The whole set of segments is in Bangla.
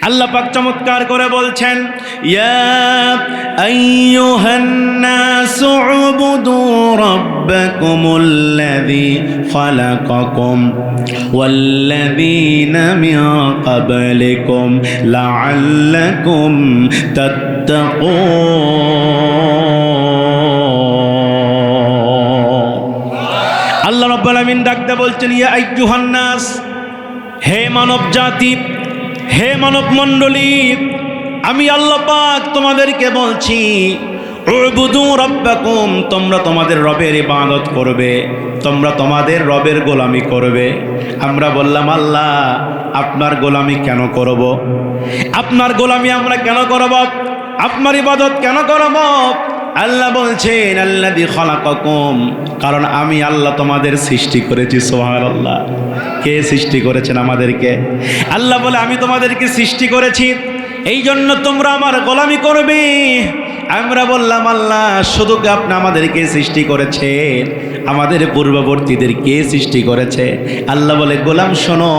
আল্লাহ পাক চমৎকার করে বলছেন, ইয়া আইয়ুহান নাসু উবুদু রাব্বাকুমুল্লাযী খালাকাকুম ওয়াল্লাযীনা মিন ক্বাবলিকুম লাআল্লাকুম তাত্তাকুন। আল্লাহ রাব্বুল আমিন ডাকতে বলছেন, ইয়া আইয়ুহান নাস, হে মানব জাতি, হে মানব মণ্ডলী, আমি আল্লাহ পাক তোমাদেরকে বলছি, উবুদু রাব্বাকুম, তোমরা তোমাদের রবের ইবাদত করবে, তোমরা তোমাদের রবের গোলামি করবে। আমরা বললাম, আল্লাহ আপনার গোলামি কেন করব? আপনার গোলামি আমরা কেন করব? আপনার ইবাদত কেন করব? আল্লাহ বলছেন, আল্লাযী খালাকাকুম, কারণ আমি আল্লাহ তোমাদের সৃষ্টি করেছি। সুবহানাল্লাহ। কে সৃষ্টি করেছেন আমাদেরকে? আল্লাহ বলে, আমি তোমাদেরকে সৃষ্টি করেছি, এই জন্য তোমরা আমার গোলামি করবে। আমরা বললাম, আল্লাহ শুধু কি আপনি আমাদেরকে সৃষ্টি করেছেন, আমাদের পূর্ববর্তীদের কে সৃষ্টি করেছে? আল্লাহ বলে, গোলাম শোনো,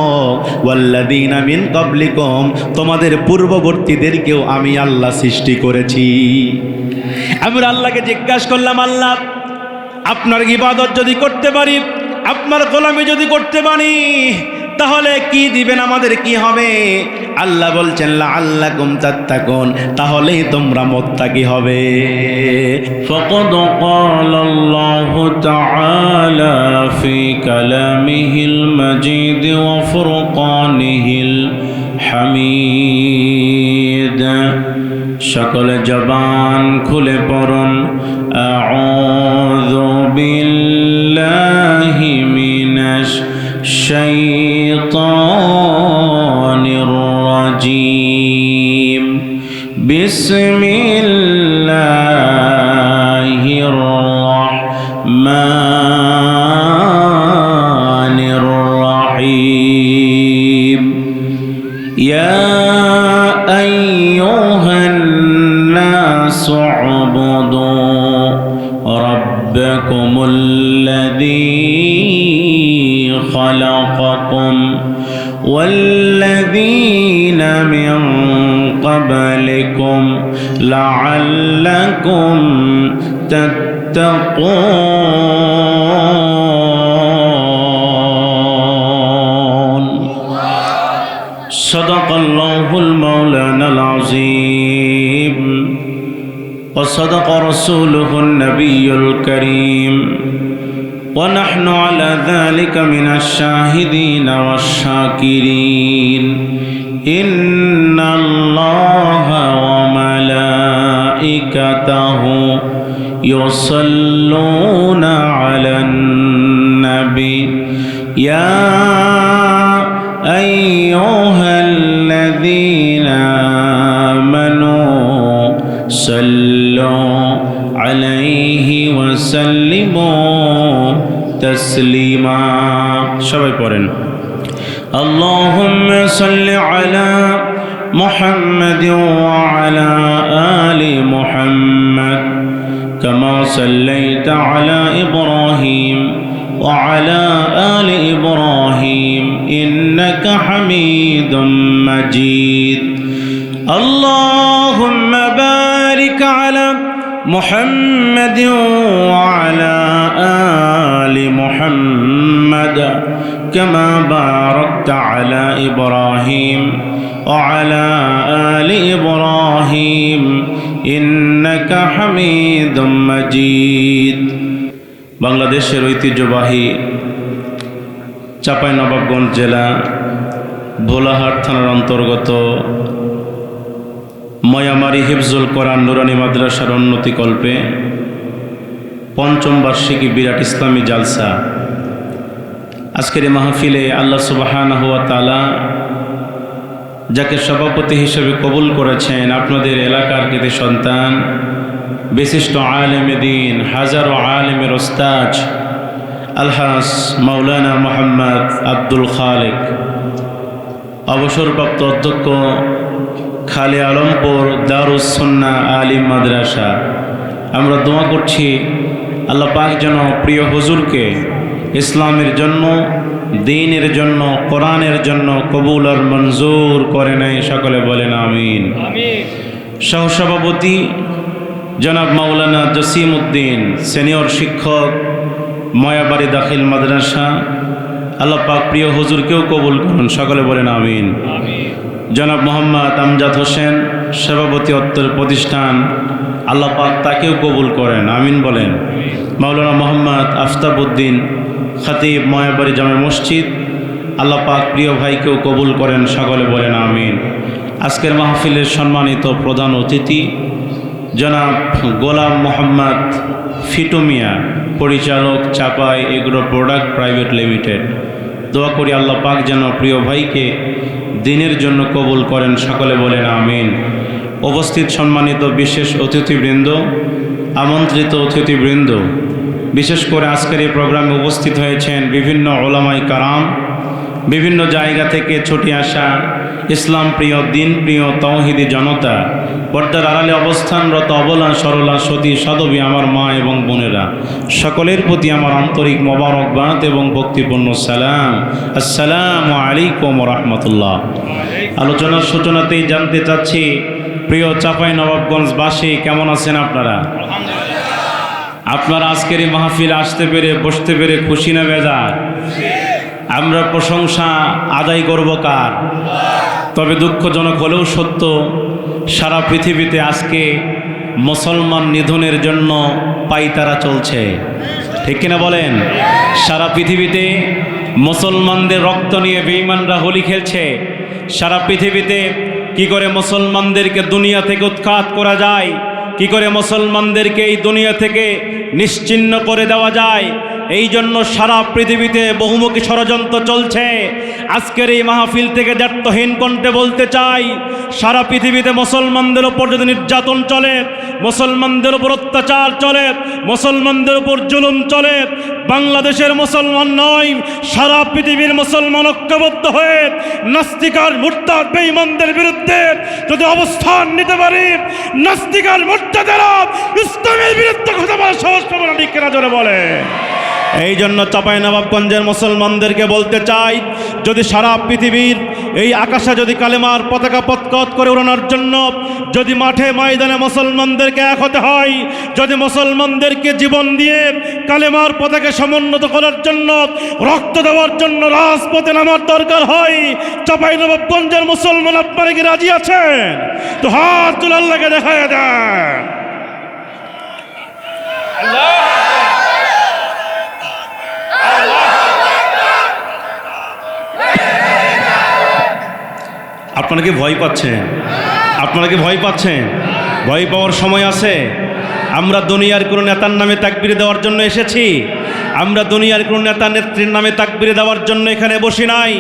ওয়াল্লাযীনা মিন ক্বাবলিকুম, তোমাদের পূর্ববর্তীদেরকেও আমি আল্লাহ সৃষ্টি করেছি। আমরা আল্লাহকে জিজ্ঞাসা করলাম, আল্লাহ আপনার ইবাদত যদি করতে পারি, আপনার গোলামি যদি করতে পারি, তাহলে কি দিবেন, আমাদের কি হবে? আল্লাহ বলছেন, লাআল্লাকুম তাত্তাকুন, তাহলেই তোমরা মুত্তাকি হবে। ফাকাদ ক্বালাল্লাহু তাআলা ফি কালামিহিল মাজিদ ওয়া ফুরকানিহিল হামিদ। সকলে জবান খুলে পড়ুন, আউযু বিল্লাহি মিনাশ শাইতানির রাজীম। বিসমিল্লাহির রাহমানির রাহিম। ইয়া আইয়ুহান নাসু উবুদু রাব্বাকুমুল্লাযী خلقكم والذين من قبلكم لعلكم تتقون. صدق الله المولانا العظيم وصدق رسوله النبي الكريم ونحن على ذلك من الشاهدين والشاكرين. إن الله وملائكته يصلون على النبي يا أيها الذين آمنوا صلوا عليه وسلموا تسليما. সবাই পড়েন, اللهم صل على محمد وعلى آل محمد كما صليت على إبراهيم وعلى آل إبراهيم إنك حميد مجيد. اللهم بارك على محمد وعلى آل محمد كما باركت على إبراهيم وعلى آل إبراهيم إنك حميد مجيد. বাংলাদেশের ঐতিহ্যবাহী চাঁপাইনবাবগঞ্জ জেলা ভোলাহাট থানার অন্তর্গত ময়ামারি হিফজুল কোরআন নুরানি মাদ্রাসার উন্নতিকল্পে পঞ্চম বার্ষিকী বিরাট ইসলামী জালসা। আজকের এই মাহফিলে আল্লাহ সুবহানাহু ওয়া তাআলা যাকে সভাপতি হিসেবে কবুল করেছেন, আপনাদের এলাকার কৃতি সন্তান, বিশিষ্ট আলেমে দ্বীন, হাজারো আলেমের ওস্তাদ আলহাজ মাওলানা মোহাম্মদ আব্দুল খালেক, অবসরপ্রাপ্ত অধ্যক্ষ খালে আলমপুর দারুস সুন্নাহ আলিম মাদ্রাসা। আমরা দোয়া করছি আল্লাহ পাক যেন প্রিয় হুজুরকে ইসলামের জন্য দ্বীনের জন্য, কোরআনের জন্য কবুল আর মঞ্জুর করে নেয়। সকলে বলেন আমিন। সহসভাপতি জনাব মাওলানা জসিম উদ্দিন, সিনিয়র শিক্ষক, ময়াবাড়ি দাখিল মাদ্রাসা, আল্লাহ পাক প্রিয় হুজুরকেও কবুল করুন। সকলে বলেন আমিন। জনাব মোহাম্মদ আমজাদ হোসেন, সভাপতি অত্তর প্রতিষ্ঠান, আল্লাহ পাক তাকেও কবুল করেন। আমিন বলেন। মাওলানা মোহাম্মদ আফতাবউদ্দিন, খতিব, ময়াবাড়ি জামে মসজিদ, আল্লাহ পাক প্রিয় ভাইকেও কবুল করেন। সকলে বলেন আমিন। আজকের মাহফিলের সম্মানিত প্রধান অতিথি জনাব গোলাম মোহাম্মদ ফিটু মিয়া, পরিচালক, চাপাই এগ্রো প্রোডাক্ট প্রাইভেট লিমিটেড। দোয়া করি আল্লাহ পাক যেন প্রিয় ভাইকে দ্বীনের জন্য কবুল করেন। সকলে বলেন আমিন। উপস্থিত সম্মানিত বিশেষ অতিথিবৃন্দ, আমন্ত্রিত অতিথিবৃন্দ, বিশেষ করে আজকের এই প্রোগ্রামে উপস্থিত হয়েছেন বিভিন্ন ওলামায়ে কারাম, বিভিন্ন জায়গা থেকে ছুটে আসা ইসলাম প্রিয়, দিন প্রিয় তাওহীদি জনতা, পর্দার আড়ালে অবস্থানরত অবলা সরলা সতী সাধবী আমার মা এবং বোনেরা, সকলের প্রতি আমার আন্তরিক মোবারকবাদ এবং ভক্তিপূর্ণ সালাম। আসসালামু আলাইকুম রহমতুল্লাহ। আলোচনার সূচনাতেই জানতে চাচ্ছি, প্রিয় চাঁপাই নবাবগঞ্জবাসী কেমন আছেন আপনারা? আপনারা আজকের এই মাহফিল আসতে পেরে, বসতে পেরে খুশি না বেজার? আমরা প্রশংসা আদায় করব কার? তবে দুঃখজনক হলেও সত্য, সারা পৃথিবীতে আজকে মুসলমান নিধনের জন্য পাইতারা চলছে, ঠিক কিনা বলেন? সারা পৃথিবীতে মুসলমানদের রক্ত নিয়ে বেঈমানরা হোলি খেলছে। সারা পৃথিবীতে কি করে মুসলমানদেরকে দুনিয়া থেকে উৎখাত করা যায়, কি করে মুসলমানদেরকে এই দুনিয়া থেকে নিশ্চিহ্ন করে দেওয়া যায়, এই জন্য সারা পৃথিবীতে বহুমুখী ষড়যন্ত্র চলছে। আজকের এই মাহফিল থেকে দ্ব্যর্থহীন কণ্ঠে বলতে চাই, সারা পৃথিবীতে মুসলমানদের উপর যদি নির্যাতন চলে, মুসলমানদের উপর অত্যাচার চলে, মুসলমানদের উপর জুলুম চলে, বাংলাদেশের মুসলমান নয়, সারা পৃথিবীর মুসলমান ঐক্যবদ্ধ হয়ে নাস্তিক আর মুরতাদ বেঈমানদের বিরুদ্ধে যদি অবস্থান নিতে পারি, নাস্তিক আর মুরতাদেরা ইসলামের বিরুদ্ধে কথা বলা সহজ পাবে না, ঠিক কিনা জোরে বলে। এই জন্য চাঁপাইনবাবগঞ্জের মুসলমানদেরকে বলতে চাই, যদি সারা পৃথিবীর এই আকাশে যদি কালেমার পতাকা পতকত করে ওড়ানোর জন্য যদি মাঠে ময়দানে মুসলমানদেরকে এক হতে হয়, যদি মুসলমানদেরকে জীবন দিয়ে কালেমার পতাকা সমুন্নত করার জন্য, রক্ত দেওয়ার জন্য রাজপথে নামার দরকার হয়, চাঁপাইনবাবগঞ্জের মুসলমান আপনারা কি রাজি আছেন? তো হাত তুলে আল্লাহকে দেখায় দেন। আপনারা কি ভয় পাচ্ছেন? আপনারা কি ভয় পাচ্ছেন? ভয় পাওয়ার সময় আছে? আমরা দুনিয়ার কোনো নেতার নামে তাকবীর দেওয়ার জন্য এসেছি? আমরা দুনিয়ার কোনো নেতা নেত্রীর নামে তাকবীর দেওয়ার জন্য এখানে বসি নাই।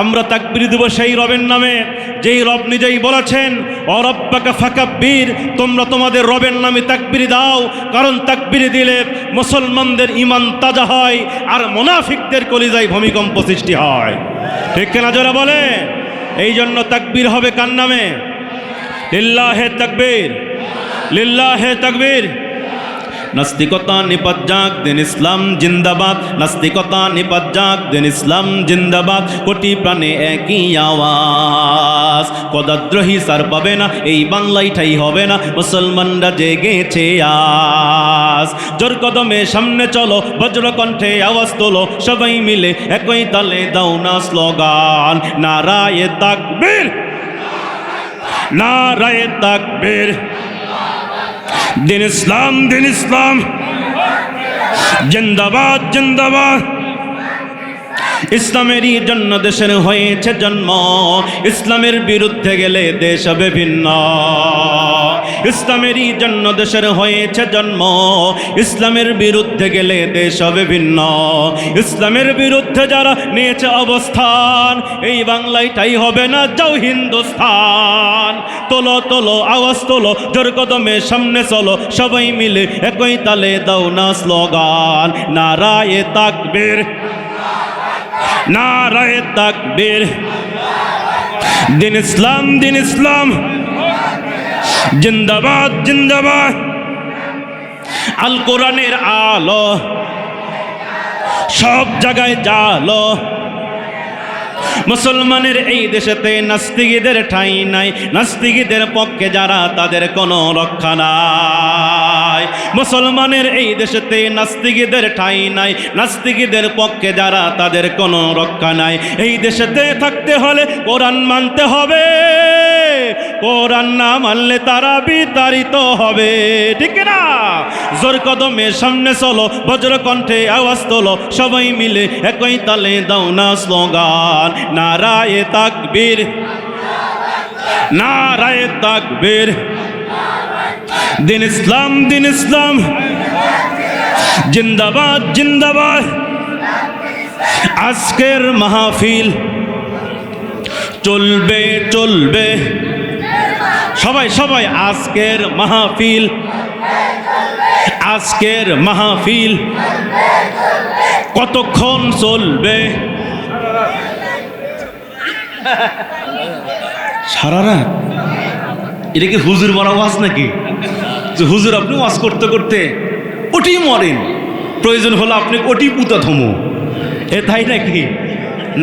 আমরা তাকবীর দেব সেই রবের নামে, যেই রব নিজেই বলেছেন, ও রব্বাকা ফাকাব্বির, তোমরা তোমাদের রবের নামে তাকবীর দাও, কারণ তাকবীর দিলে মুসলমানদের ঈমান তাজা হয় আর মুনাফিকদের কলিজায় ভূমিকম্প সৃষ্টি হয়, ঠিক কিনা জোরে বলে? এই জন্য তাকবীর হবে কার নামে? লিল্লাহে তাকবীর, লিল্লাহে তাকবীর। নাস্তিকতা নিপাত যাক, দিন ইসলাম জিন্দাবাদ। নাস্তিকতা নিপাত যাক, দিন ইসলাম জিন্দাবাদ। কোটি প্রাণে একই আওয়াজ, কদাদ্রোহী সার পাবে না, এই বাংলায় ঠাই হবে না, মুসলমানরা জেগেছে আজ। জোর কদমে সামনে চলো, বজ্র কণ্ঠে আওয়াজ তোলো, সবাই মিলে একই তালে দাও না স্লোগান, নারায়ে তাকবীর, নারায়ে তাকবীর। দিন ইসলাম, দিন ইসলাম জিন্দাবাদ, জিন্দাবাদ। ইসলামেরই জন্য দেশের হয়েছে জন্ম, ইসলামের বিরুদ্ধে গেলে দেশ হবে ভিন্ন। ইসলামেরই জন্য দেশের হয়েছে জন্ম, ইসলামের বিরুদ্ধে গেলে দেশ হবে ভিন্ন। ইসলামের বিরুদ্ধে যারা নিয়েছে অবস্থান, এই বাংলায় ঠাই হবে না, যাও হিন্দুস্তান। তোলো তোলো আওয়াজ তোলো, জোর কদমে সামনে চলো, সবাই মিলে একই তালে দাও না স্লোগান, নারায়ে তাকবীর, নারায়ে তাকবীর। দিন ইসলাম, দিন ইসলাম জিন্দাবাদ, জিন্দাবাদ। আল কোরআনের আলো সব জায়গায় জালো, মুসলমানের এই দেশেতে নাস্তিকদের ঠাঁই নাই, নাস্তিকদের পক্ষে যারা তাদের কোনো রক্ষা নাই। মুসলমানের এই দেশেতে নাস্তিকদের ঠাঁই নাই, নাস্তিকদের পক্ষে যারা তাদের কোনো রক্ষা নাই। এই দেশেতে থাকতে হলে কোরআন মানতে হবে, কোরআন না মানলে তারা বিতাড়িত হবে, ঠিক না? জোর কদমে সামনে চলো, বজ্র কণ্ঠে আওয়াজ তোলো, সবাই মিলে একই তালে দাও না স্লোগান, নারায়ে তাকবীর, নারায়ে তাকবীর, দিন ইসলাম, দিন ইসলাম, জিন্দাবাদ, জিন্দাবাদ। আজকের মাহফিল চলবে, চলবে, সবাই সবাই আজকের মাহফিল, আজকের মাহফিল কতক্ষণ চলবে? সারা রাত? এটা কি হুজুর বড় ওয়াজ নাকি যে হুজুর আপনি ওয়াজ করতে করতে ওটি মরেন, প্রয়োজন হলো আপনি ওটি পুঁতা থমো, এ তাই নাকি?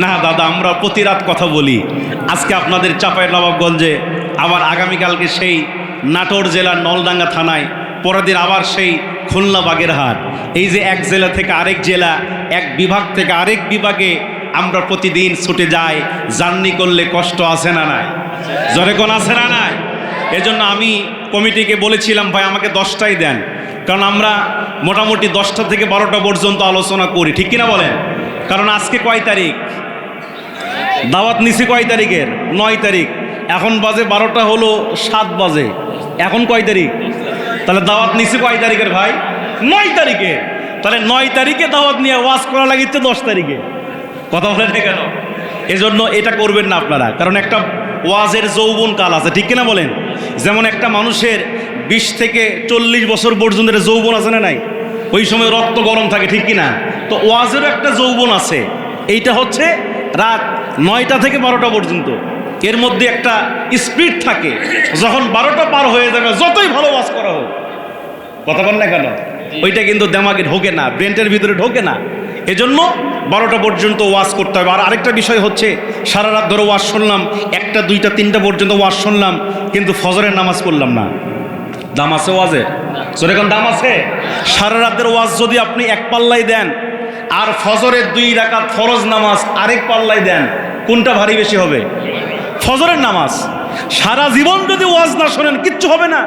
না দাদা, আমরা প্রতি রাত কথা বলি। আজকে আপনাদের চাঁপাইনবাবগঞ্জে, আবার আগামীকালকে সেই নাটোর জেলার নলডাঙ্গা থানায়, পরের দিন আবার সেই খুলনা বাগেরহাট। এই যে এক জেলা থেকে আরেক জেলা, এক বিভাগ থেকে আরেক বিভাগে আমরা প্রতিদিন ছুটে যাই। জার্নি করলে কষ্ট আছে না নাই? জোরে কোন আছে না নাই? এজন্য আমি কমিটিকে বলেছিলাম, ভাই আমাকে 10টাই দেন, কারণ আমরা মোটামুটি 10টা থেকে 12টা পর্যন্ত আলোচনা করি, ঠিক কিনা বলেন? কারণ আজকে কয় তারিখ? দাওয়াত নিছি কয় তারিখের? 9 তারিখ। এখন বাজে 12টা হলো 7 বাজে। এখন কয় তারিখ? তাহলে দাওয়াত নিছি কয় তারিখের ভাই? 9 তারিখে। তাহলে 9 তারিখে দাওয়াত নিয়ে ওয়াজ করা লাগিচ্ছে 10 তারিখে। কথা বলেন কেন? এজন্য এটা করবেন না আপনারা, কারণ একটা ওয়াজের যৌবন কাল আছে, ঠিক কিনা বলেন? যেমন একটা মানুষের 20 থেকে 40 বছর পর্যন্ত যৌবন আছে না নাই? ওই সময় রক্ত গরম থাকে, ঠিক কিনা? তো ওয়াজেরও একটা যৌবন আছে, এইটা হচ্ছে রাত 9টা থেকে 12টা পর্যন্ত। এর মধ্যে একটা স্পিড থাকে, যখন 12টা পার হয়ে যাবে যতই ভালো ওয়াজ করা হোক, কথা বল না কেন, ওইটা কিন্তু দেমাগে ঢোকে না, ব্রেনের ভিতরে ঢোকে না। এজন্য 12টা পর্যন্ত ওয়াজ করতে হবে। আর আরেকটা বিষয় হচ্ছে, সারা রাত ধরে ওয়াজ শুনলাম, 1টা 2টা 3টা পর্যন্ত ওয়াজ শুনলাম, কিন্তু ফজরের নামাজ পড়লাম না। দাম আছে ওয়াজে? সেরকম দাম আছে? সারা রাতের ওয়াজ যদি আপনি এক পাল্লাই দেন, আর ফজরের 2 রাকাত ফরজ নামাজ আরেক পাল্লাই দেন, কোনটা ভারী বেশি হবে? ফজরের নামাজ। সারা জীবন যদি ওয়াজ না শোনেন কিচ্ছু হবে না,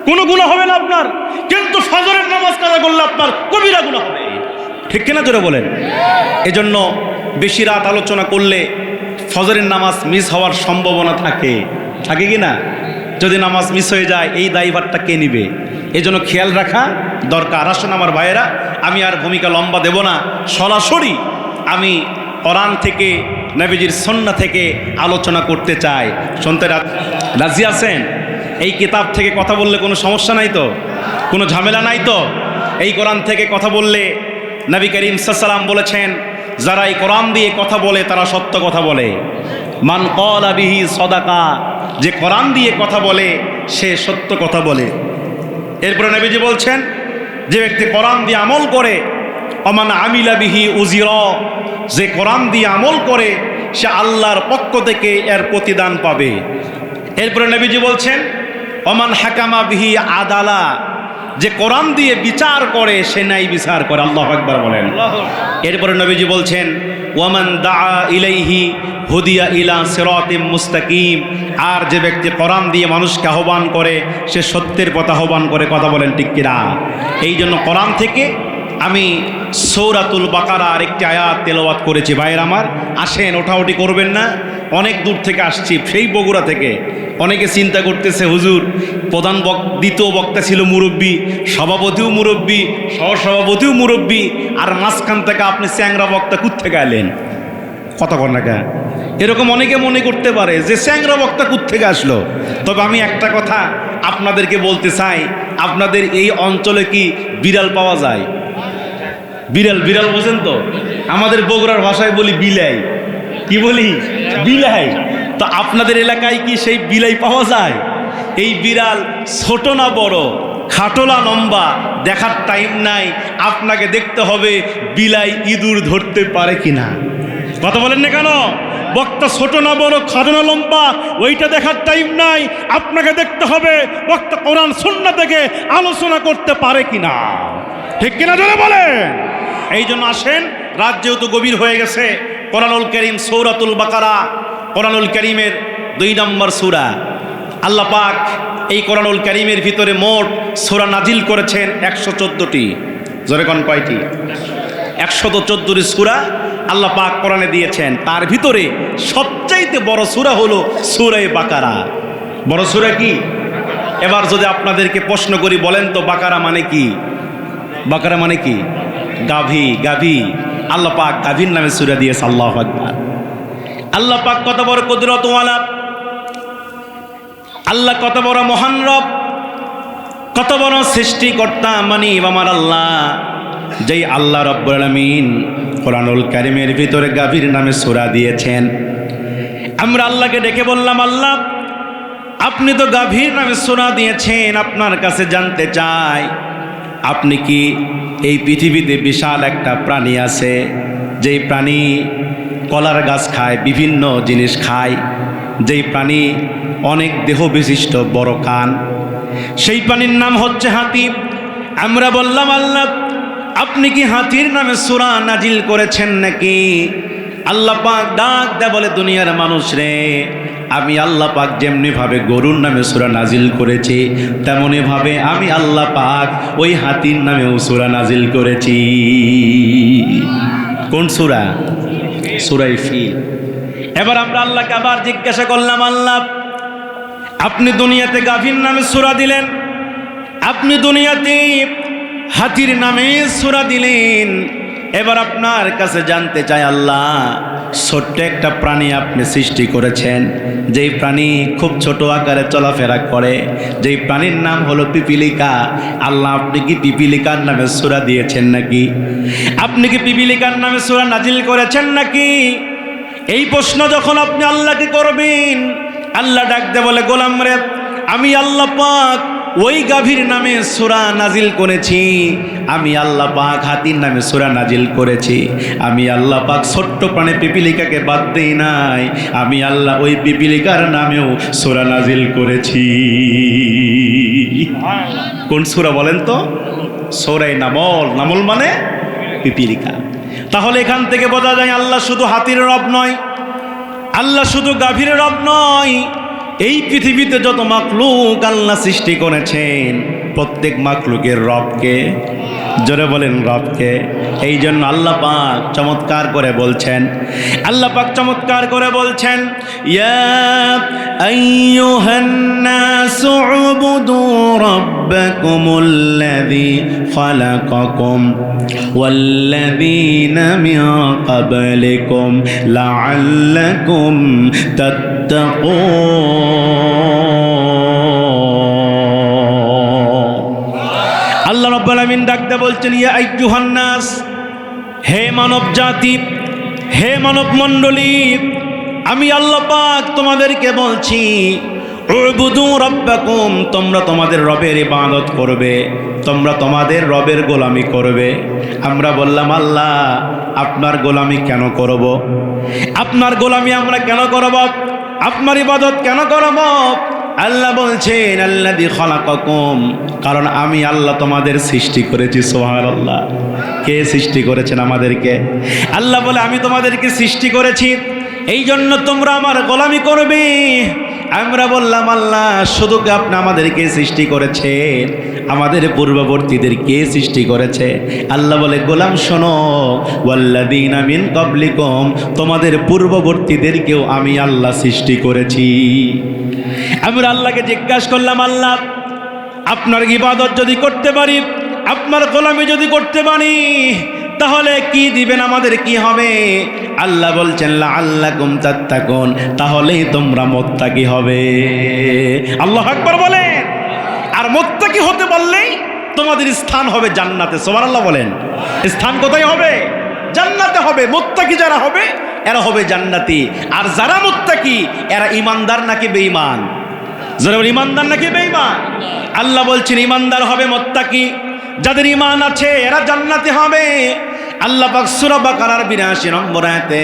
কোনো গুনাহ হবে না আপনার, কিন্তু ফজরের নামাজ কাজা করলে আপনার কবিরা গুনাহ হবে, ঠিক কিনা জোরে বলেন? এজন্য বেশি রাত আলোচনা করলে ফজরের নামাজ মিস হওয়ার সম্ভাবনা থাকে, থাকে কি না? যদি নামাজ মিস হয়ে যায় এই দায়ভারটা কে নিবে? এজন্য খেয়াল রাখা দরকার। আসুন আমার ভাইয়েরা, আমি আর ভূমিকা লম্বা দেব না, সরাসরি আমি কোরআন থেকে, নবীজির সুন্নাহ থেকে আলোচনা করতে চাই। শুনতে রাজি আছেন? এই কিতাব থেকে কথা বললে কোনো সমস্যা নাই তো? কোনো ঝামেলা নাই তো? এই কোরআন থেকে কথা বললে নবী করিম সাল্লাল্লাহু আলাইহি ওয়াসাল্লাম বলেছেন, যারা এই কোরআন দিয়ে কথা বলে তারা সত্য কথা বলে। মান ক্বালা বিহি সাদাকা, যে কোরআন দিয়ে কথা বলে সে সত্য কথা বলে। এরপরে নবীজি বলছেন, যে ব্যক্তি কোরআন দিয়ে আমল করে, ওমান আমিলা বিহি উজিরা, যে কোরআন দিয়ে আমল করে সে আল্লাহর পক্ষ থেকে এর প্রতিদান পাবে। এরপরে নবীজি বলছেন, ওমান হাকামা বিহি আদালা, যে কোরআন দিয়ে বিচার করে সে ন্যায় বিচার করে। আল্লাহু আকবার বলেন। এরপরে নবীজি বলছেন, ওয়ামান দাআ ইলাইহি হুদিয়া ইলা সিরাতিম মুস্তাকিম, আর যে ব্যক্তি কোরআন দিয়ে মানুষকে আহ্বান করে সে সত্যের পথে আহ্বান করে। কথা বলেন ঠিক কিনা? এই জন্য কোরআন থেকে আমি সূরাতুল বাকারার একটি আয়াত তেলাওয়াত করেছি। ভাইয়ের আমার, আসেন, ওঠাউঠি করবেন না, অনেক দূর থেকে আসছি, সেই বগুড়া থেকে। অনেকে চিন্তা করতেছে, হুজুর প্রধান দ্বিতীয় বক্তা ছিল মুরব্বী, সভাপতিও মুরব্বী, সহসভাপতিও মুরব্বী, আর মাঝখান থেকে আপনি চ্যাংরা বক্তা কোত্থেকে এলেন? কথা বল না কেন? এরকম অনেকে মনে করতে পারে যে চ্যাংরা বক্তা কোত্থেকে আসলো। তবে আমি একটা কথা আপনাদেরকে বলতে চাই, আপনাদের এই অঞ্চলে কি বিড়াল পাওয়া যায়? বিড়াল, বিড়াল বোঝেন তো? আমাদের বগুড়ার ভাষায় বলি বিলাই। কি বলি? বিলাই। তো আপনাদের এলাকায় কি সেই বিলাই পাওয়া যায়? এই বিড়াল ছোট না বড়, খাটো না লম্বা, দেখার টাইম নাই, আপনাকে দেখতে হবে বিলাই ইঁদুর ধরতে পারে কিনা। কথা বলেন না কেন? বক্তা ছোট না বড়, খাটো না লম্বা, ওইটা দেখার টাইম নাই। আপনাকে দেখতে হবে বক্তা কোরআন সুন্নাহ থেকে আলোচনা করতে পারে কিনা, ঠিক কিনা জোরে বলেন। এই জন্য আসেন, রাত যেহেতু গভীর হয়ে গেছে, কোরআনুল কারীম সূরাতুল বাকারা, কোরআনুল কারীমের 2 নম্বর সূরা। আল্লাহ পাক এই কোরআনুল কারীমের ভিতরে মোট সূরা নাজিল করেছেন 114টি। জোরে কোন কয়টি? 114টি সূরা আল্লাহ পাক কোরআনে দিয়েছেন। তার ভিতরে সবচাইতে বড় সূরা হলো সূরা বাকারা। বড় সূরা কি? এবার যদি আপনাদেরকে প্রশ্ন করি, বলেন তো বাকারা মানে কি? বাকারা মানে কি? গাভী। গাভী। আল্লাহ পাক গাভীর নামে সূরা দিয়েছে। আল্লাহু আকবার। আল্লাহ পাক কত বড় কুদরতওয়ালা, আল্লাহ কত বড় মহান রব, কত বড় সৃষ্টিকর্তা। মানে আমার আল্লাহ, যেই আল্লাহ রাব্বুল আলামিন কোরআনুল কারীমের ভিতরে গাভীর নামে সূরা দিয়েছেন। আমরা আল্লাহকে ডেকে বললাম, আল্লাহ আপনি তো গাভীর নামে সূরা দিয়েছেন, আপনার কাছে জানতে চাই, আপনি কি এই পৃথিবীতে বিশাল একটা প্রাণী আছে, যেই প্রাণী কলার গাছ খায়, বিভিন্ন জিনিস খায়, যেই প্রাণী অনেক দেহ বিশিষ্ট, বড় কান, সেই প্রাণীর নাম হচ্ছে হাতি। আমরা বললাম, আল্লাহ আপনি কি হাতির নামে সূরা নাজিল করেছেন নাকি? আল্লাহ পাক ডাক দেয়া বলে, দুনিয়ার মানুষ রে, আমি আল্লাহ পাক যেমনি ভাবে গরুর নামে সূরা নাজিল করেছি, তেমনি ভাবে আমি আল্লাহ পাক ওই হাতির নামেও সূরা নাজিল করেছি। কোন সূরা? সূরা ফিল। এবার আমরা আল্লাহকে আবার জিজ্ঞাসা করলাম, আল্লাহ আপনি দুনিয়াতে গাভীর নামে সূরা দিলেন, আপনি দুনিয়াতে হাতির নামে সূরা দিলেন, এবার আপনার কাছে জানতে চাই, আল্লাহ ছোট্ট একটা প্রাণী আপনি সৃষ্টি করেছেন, যেই প্রাণী খুব ছোট আকারে চলাফেরা করে, যেই প্রাণীর নাম হলো পিপিলিকা। আল্লাহ আপনি কি পিপিলিকার নামে সূরা দিয়েছেন নাকি? আপনি কি পিপিলিকার নামে সূরা নাজিল করেছেন নাকি? এই প্রশ্ন যখন আপনি আল্লাহকে করবেন, আল্লাহ ডাক দে বলে, গোলাম রে, আমি আল্লাহ পাক ওই গাভীর নামে সূরা নাজিল করেছি, আমি আল্লাহ পাক হাতির নামে সূরা নাজিল করেছি, আমি আল্লাহ পাক ছোট্ট প্রাণী পিপিলিকাকে বাদ দেই নাই, আমি আল্লাহ ওই পিপিলিকার নামেও সূরা নাজিল করেছি। কোন সূরা বলেন তো? সূরা নামল। নামল মানে পিপিলিকা। তাহলে এখান থেকে বোঝা যায় আল্লাহ শুধু হাতির রব নয়, আল্লাহ শুধু গাভীর রব নয়। এই পৃথিবীতে যত মাখলুক আল্লাহ সৃষ্টি করেছেন, প্রত্যেক মাখলুকের রবকে, জোরে বলেন রবকে। এই জন্য আল্লাহ পাক চমৎকার করে বলছেন, আল্লাহ পাক চমৎকার করে বলছেন, ইয়া আইয়ুহান নাসু উবুদু রাব্বাকুমুল্লাযী খালাকাকুম ওয়াল্লাযীনা মিন ক্বাবলিকুম লাআল্লাকুম তাত্তাকুন। আল্লাহ রাব্বুল আলামিন ডাকতে বলছেন, ইয়া আইয়ুহান নাস, হে মানব জাতি, হে মানব মণ্ডলী, আমি আল্লাহ পাক তোমাদেরকে বলছি, উবুদু রাব্বাকুম, তোমরা তোমাদের রবের ইবাদত করবে, তোমরা তোমাদের রবের গোলামি করবে। আমরা বললাম, আল্লাহ আপনার গোলামি কেন করব? আপনার গোলামি আমরা কেন করব? আপনার ইবাদত কেন করব? আল্লাহ বলছেন, আল্লাযী খালাকাকুম, কারণ আমি আল্লাহ তোমাদের সৃষ্টি করেছি। সুবহানাল্লাহ। কে সৃষ্টি করেছেন আমাদেরকে? আল্লাহ বলে, আমি তোমাদেরকে সৃষ্টি করেছি, এই জন্য তোমরা আমার গোলামি করবে। আমরা বললাম, আল্লাহ শুধু কি আপনি আমাদেরকে সৃষ্টি করেছেন, আমাদের পূর্ববর্তীদের কে সৃষ্টি করেছে? আল্লাহ বলে, গোলাম শোনো, ওয়াল্লাযীনা মিন ক্বাবলিকুম, তোমাদের পূর্ববর্তীদেরকেও আমি আল্লাহ সৃষ্টি করেছি। আমরা আল্লাহকে জিজ্ঞাসা করলাম, আল্লাহ আপনার ইবাদত যদি করতে পারি, আপনার গোলামি যদি করতে পারি, তাহলে কি দিবেন আমাদের, কি হবে? আল্লাহ বলছেন, লাআল্লাকুম তাত্তাকুন, তাহলেই তোমরা মুত্তাকি হবে। আল্লাহু আকবার বলেন। আর মুত্তাকি হতে পারলেই তোমাদের স্থান হবে জান্নাতে। সুবহানাল্লাহ বলেন। স্থান কোথায় হবে? জান্নাতে হবে। মুত্তাকি যারা হবে এরা হবে জান্নাতি। আর যারা মুত্তাকি এরা ইমানদার নাকি বেঈমান? যারা ইমানদার নাকি বেঈমান? আল্লাহ বলছেন ইমানদার হবে মুত্তাকি, যাদের ঈমান আছে এরা জান্নাতি হবে। আল্লাহ পাক সূরা বাকারার 82 নম্বর আয়াতে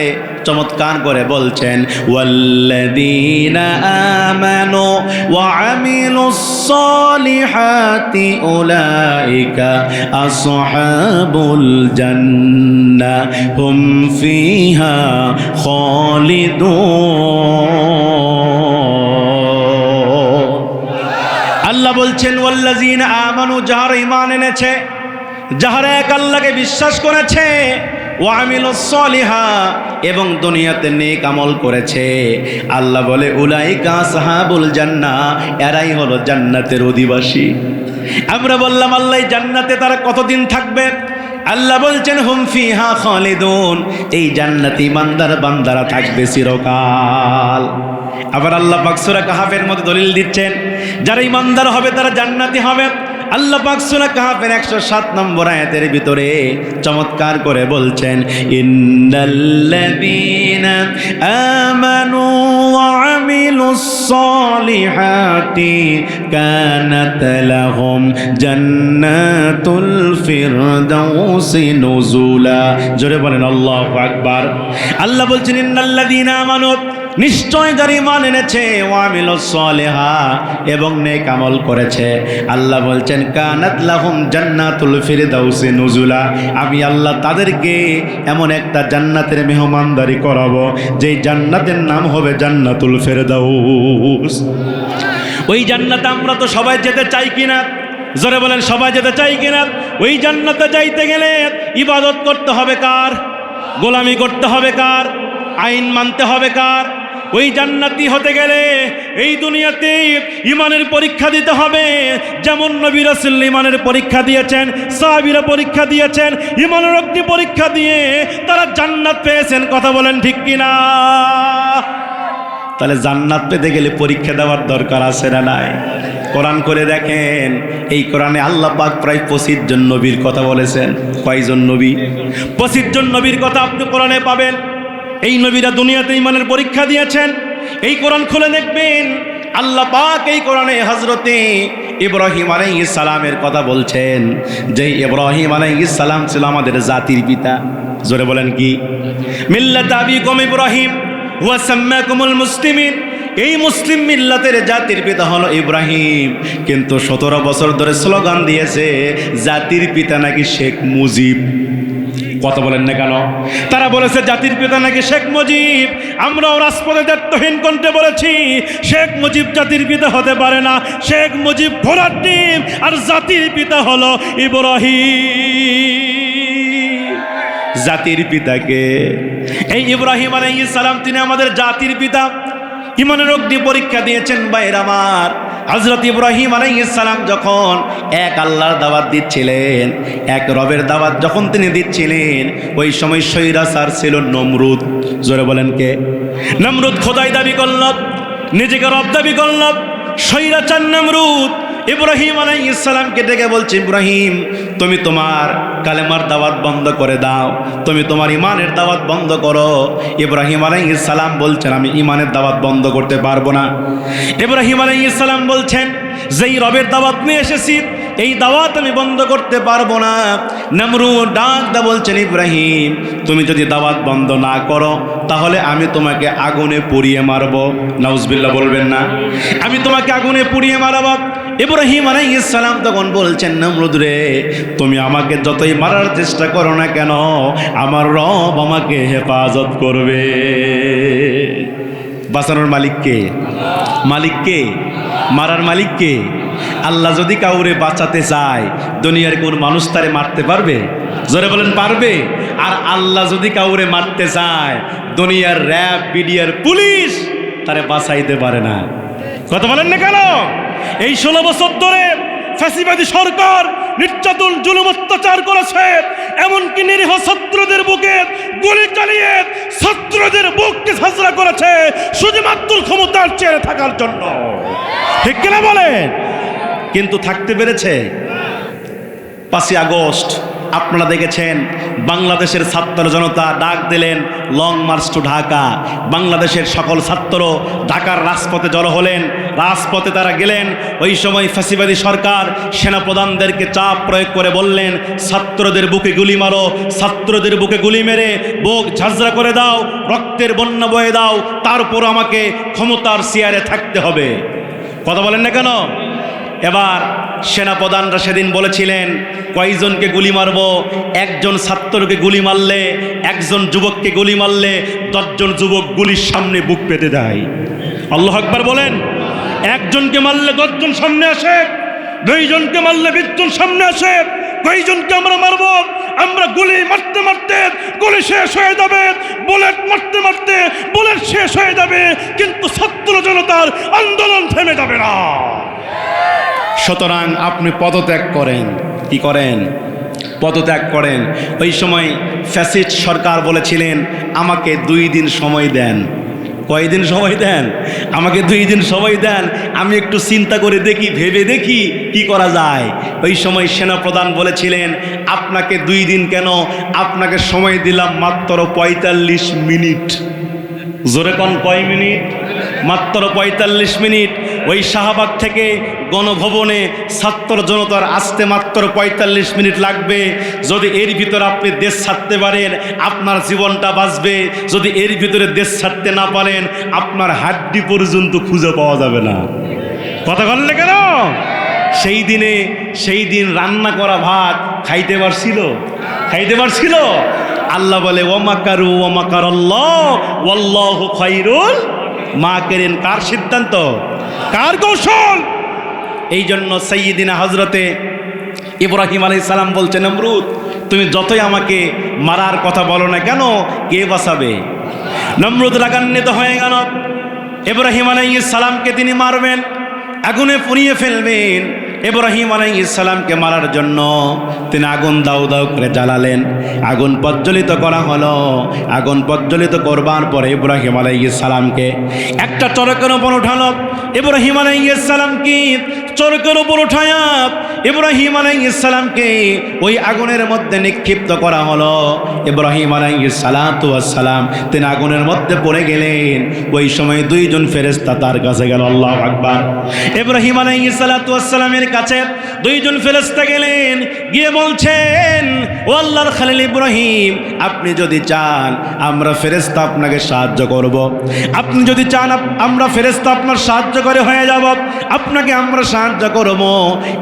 চমৎকার করে বলছেন ওয়াল্লাযীনা আমানু ওয়া আমিলুস সালিহাতি উলাইকা আসহাবুল জান্নাহ হুম ফিহা খালিদুন। আল্লাহ বলছেন ওয়াল্লাযীনা আমানু, যাহারা ঈমান এনেছে, যাহারা এক আল্লাহকে বিশ্বাস করেছে, ওয়া আমিলুস সালিহা, এবং দুনিয়াতে নেক আমল করেছে, আল্লাহ বলে উলাইকা আসহাবুল জান্নাহ, এরাই হলো জান্নাতের অধিবাসী। আমরা বললাম আল্লাহ জান্নাতে তারা কতদিন থাকবে? আল্লাহ বলছেন হুম ফিহা খালিদুন, এই জান্নাতে ইমানদার বান্দারা থাকবে চিরকাল। আবার আল্লাহ পাক সূরা কাহফের মধ্যে দলিল দিচ্ছেন যারা ইমানদার হবে তারা জান্নাতি হবে। আল্লাহ পাক সূরা কাহফের 107 নম্বর আয়াতের ভিতরে চমৎকার করে বলছেন ইন্নাল্লাযীনা আমানু ওয়া আমিলুস সালিহাতি কানাত লাহুম জান্নাতুল ফিরদাউসি নুজুলা। জোরে বলেন আল্লাহু আকবার। আল্লাহ বলছেন ইন্নাল্লাযীনা আমানু, নিশ্চয় যারা ঈমান এনেছে, ওয়া আমিলুস সালিহা, এবং নেক আমল করেছে, আল্লাহ বলছেন কানাত লাহুম জান্নাতুল ফিরদাউসি নুজুলা, আমি আল্লাহ তাদেরকে এমন একটা জান্নাতের মেহমানদারি করাবো যেই জান্নাতের নাম হবে জান্নাতুল ফিরদাউস। ওই জান্নাতে আমরা তো সবাই যেতে চাই কিনা? জোরে বলেন সবাই যেতে চাই কিনা? ওই জান্নাতে যাইতে গেলে ইবাদত করতে হবে কার? গোলামি করতে হবে কার? আইন মানতে হবে কার? ওই জান্নাতি হতে গেলে এই দুনিয়াতে ইমানের পরীক্ষা দিতে হবে। যেমন নবী রাসূল ইমানের পরীক্ষা দিয়েছেন, সাহাবীরা পরীক্ষা দিয়েছেন, ইমানের অগ্নি পরীক্ষা দিয়ে তারা জান্নাত পেয়েছেন। কথা বলেন ঠিক কিনা? তাহলে জান্নাত পেতে গেলে পরীক্ষা দেওয়ার দরকার আছে না নাই? কোরআন করে দেখেন, এই কোরআনে আল্লাহ পাক প্রায় 25 জন নবীর কথা বলেছেন। কয়জন নবী? 25 জন নবীর কথা আপনি কোরআনে পাবেন। এই নবীরা দুনিয়াতে ঈমানের পরীক্ষা দিয়েছেন। এই কোরআন খুলে দেখবেন আল্লাহ পাক এই কোরআনে হযরতে ইব্রাহিম আলাইহিস সালামের কথা বলছেন, যে ইব্রাহিম আলাইহিস সালাম ছিল আমাদের জাতির পিতা। জোরে বলেন কি? মিল্লাত আবিকুম ইব্রাহিম ওয়া সাম্মাকুমুল মুসলিমিন, এই মুসলিম মিল্লাতের জাতির পিতা হলো ইব্রাহিম। কিন্তু 17 বছর ধরে স্লোগান দিয়েছে জাতির পিতা নাকি শেখ মুজিব। কথা বলেন না কেন? তারা বলেছে জাতির পিতা নাকি শেখ মুজিব। আমরাও রাজপথে দায়িত্বহীন কণ্ঠে বলেছি শেখ মুজিব জাতির পিতা হতে পারে না। শেখ মুজিব ঘোড়ার ডিম, আর জাতির পিতা হলো ইব্রাহিম। জাতির পিতাকে এই ইব্রাহিম আলাইহিস সালাম, তিনি আমাদের জাতির পিতা। ঈমানের অগ্নি পরীক্ষা দিয়েছেন ভাইয়ের আমার। হযরত ইব্রাহিম আলাইহিস সালাম যখন এক আল্লাহর দাওয়াত দিচ্ছিলেন, এক রবের দাওয়াত যখন তিনি দিচ্ছিলেন, ওই সময় স্বৈরাচার ছিল নমরুদ। জোরে বলেন কে? নমরুদ খোদাই দাবি করল, নিজেকে রব দাবি করল। স্বৈরাচার নমরুদ ইব্রাহিম আলাইহিস সালামকে ডেকে বলছে, ইব্রাহিম তুমি তোমার কালেমার দাওয়াত বন্ধ করে দাও, তুমি তোমার ঈমানের দাওয়াত বন্ধ করো। ইব্রাহিম আলাইহিস সালাম বলছেন আমি ঈমানের দাওয়াত বন্ধ করতে পারবো না। ইব্রাহিম আলাইহিস সালাম বলছেন যেই রবের দাওয়াত নিয়ে এসেছি এই দাওয়াত আমি বন্ধ করতে পারবো না। নমরুদ ডাক দা বলছেন, ইব্রাহিম তুমি যদি দাওয়াত বন্ধ না করো তাহলে আমি তোমাকে আগুনে পুড়িয়ে মারবো। নাউজুবিল্লাহ বলবেন না? আমি তোমাকে আগুনে পুড়িয়ে মারবো। ইব্রাহিম আলাইহিস সালাম তখন বলছেন, নমরুদ রে তুমি আমাকে যতই মারার চেষ্টা করো না কেন, আমার রব আমাকে হেফাজত করবে। বাঁচানোর মালিক কে? মালিক কে? মারার মালিক কে? আল্লাহ যদি কাউরে বাঁচাতে চায় দুনিয়ার কোন মানুষ তারে মারতে পারবে? জোরে বলেন পারবে? আর আল্লাহ যদি কাউরে মারতে চায় দুনিয়ার র্যাব, বিডিআর, পুলিশ তারে বাঁচাইতে পারে না। কথা বলেন না কেন? এই 16 বছর ধরে ফ্যাসিবাদী সরকার নির্যাতন, জুলুম, অত্যাচার করেছে। এমনকি নিরীহ ছাত্রদের বুকে গুলি চালিয়ে ছাত্রদের বুককে ঝাঁঝরা করেছে শুধুমাত্র ক্ষমতার চেয়ে থাকার জন্য। ঠিক কিনা বলেন? কিন্তু থাকতে পেরেছে। 5ই আগস্ট আপনারা দেখেছেন বাংলাদেশের ছাত্র জনতা ডাক দিলেন লং মার্চ টু ঢাকা। বাংলাদেশের সকল ছাত্র ঢাকার রাজপথে জড়ো হলেন, রাজপথে তারা গেলেন। ওই সময় ফ্যাসিবাদী সরকার সেনাপ্রধানদেরকে চাপ প্রয়োগ করে বললেন, ছাত্রদের বুকে গুলি মারো, ছাত্রদের বুকে গুলি মেরে বুক ঝাঁঝরা করে দাও, রক্তের বন্যা বয়ে দাও, তারপর আমাকে ক্ষমতার চেয়ারে থাকতে হবে। কথা বলেন না কেন? এবার সেনাপ্রধানরা সেদিন বলেছিলেন, কয়জনকে গুলি মারবো? একজন ছাত্রকে গুলি মারলে, একজন যুবককে গুলি মারলে 10 জন যুবক গুলির সামনে বুক পেতে দেয়। আল্লাহু আকবার বলেন। একজনকে মারলে 10 জন সামনে আসে, 2 জনকে মারলে 20 জন সামনে আসে। কয়জনকে আমরা মারবো? আমরা গুলি মারতে মারতে গুলি শেষ হয়ে যাবে, বুলেট মারতে মারতে বুলেট শেষ হয়ে যাবে, কিন্তু ছাত্র জনতার আন্দোলন থেমে যাবে না। সুতরাং আপনি পদত্যাগ করেন। কি করেন? পদত্যাগ করেন। ওই সময় ফ্যাসিস্ট সরকার বলেছিলেন, আমাকে 2 দিন সময় দেন। কয়দিন সময় দেন? আমাকে 2 দিন সময় দেন, আমি একটু চিন্তা করে দেখি, ভেবে দেখি কি করা যায়। ওই সময় সেনাপ্রধান বলেছিলেন, আপনাকে 2 দিন কেন, আপনাকে সময় দিলাম মাত্র 45 মিনিট। জোরে কোন কয় মিনিট? মাত্র 45 মিনিট। ওই শাহবাগ থেকে গণভবনে ছাত্র জনতার আসতে মাত্র 45 মিনিট লাগবে। যদি এর ভিতরে আপনি দেশ ছাড়তে পারেন, আপনার জীবনটা বাঁচবে। যদি এর ভিতরে দেশ ছাড়তে না পারেন, আপনার হাড্ডি পর্যন্ত খুঁজে পাওয়া যাবে না। কথা বললে কেন? সেই দিন রান্না করা ভাত খাইতে পারছিল? খাইতে পারছিল? আল্লাহ বলে, ওয়ামাকারু ওয়ামাকারাল্লাহ ওয়াল্লাহু খায়রুল মাকিরিন। কার সিদ্ধান্ত? কার কৌশল? এই জন্য সাইয়্যিদিনা হযরতে ইব্রাহিম আলাইহিস সালাম বলছেন, নমরুদ তুমি যতই আমাকে মারার কথা বলো না কেন, কে বাঁচাবে? নমরুদ রাগান্বিত হয়ে গেল। ইব্রাহিম আলাইহিস সালামকে তিনি মারবেন, আগুনে পুড়িয়ে ফেলবেন। ইব্রাহিম আলাইহিস সালামকে মারার জন্য তিনি আগুন দাউ দাউ করে জ্বালালেন। আগুন প্রজ্বলিত করা হলো। আগুন প্রজ্বলিত করবার পরে ইব্রাহিম আলাইহিস সালামকে একটা চরকের উপর উঠালো। ইব্রাহিম আলাইহিস সালামকে চরকের উপর উঠায়া ইব্রাহিম আলাইহিস সালামকে ওই আগুনের মধ্যে নিক্ষিপ্ত করা হলো। ইব্রাহিম আলাইহিস সালাতু ওয়াস সালাম তিনি আগুনের মধ্যে পড়ে গেলেন। ওই সময় 2 জন ফেরেশতা তার কাছে গেল। আল্লাহু আকবার। ইব্রাহিম আলাইহিস সালাতু ওয়াস সালামের কাছে 2 জন ফেরেশতা গেলেন, গিয়ে বলছেন, ও আল্লাহর খলিল ইব্রাহিম, আপনি যদি চান আমরা ফেরেশতা আপনাকে সাহায্য করব। আপনি যদি চান আমরা ফেরেশতা আপনার সাহায্য করে হয়ে যাব, আপনাকে আমরা সাহায্য করব।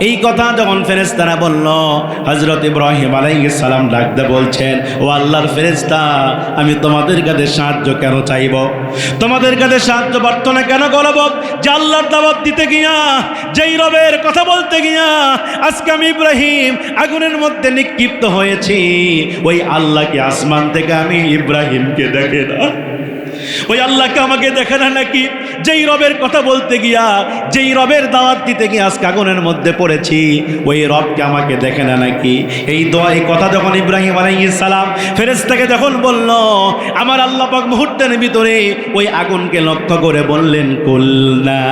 এই কথা যখন ফেরেশতারা বলল, হযরত ইব্রাহিম আলাইহিস সালাম ডাকতে বলছেন, ও আল্লাহর ফেরেশতা, আমি তোমাদের কাছে সাহায্য কেন চাইব? তোমাদের কাছে সাহায্য প্রার্থনা কেন করব? যে আল্লাহর দাওয়াত দিতে গিয়া, যেই রবের কথা বলতে গিয়া আজকে আমি ইব্রাহিম আগুনের মধ্যে নিক্ষিপ্ত হয়েছি, ওই আল্লাহকে আসমান থেকে আমি ইব্রাহিমকে দেখে না? ওই আল্লাহকে আমাকে দেখে না নাকি? যেই রবের কথা বলতে গিয়া, যেই রবের দাওয়াত দিতে গিয়ে আজকে আগুনের মধ্যে পড়েছি, ওই রবকে আমাকে দেখে না নাকি? এই দোয়া, এই কথা যখন ইব্রাহিম আলাইহিস সালাম ফেরেশতাকে যখন বলল, আমার আল্লাহ পাক মুহূর্তের ভিতরে ওই আগুনকে লক্ষ্য করে বললেন, কুলনা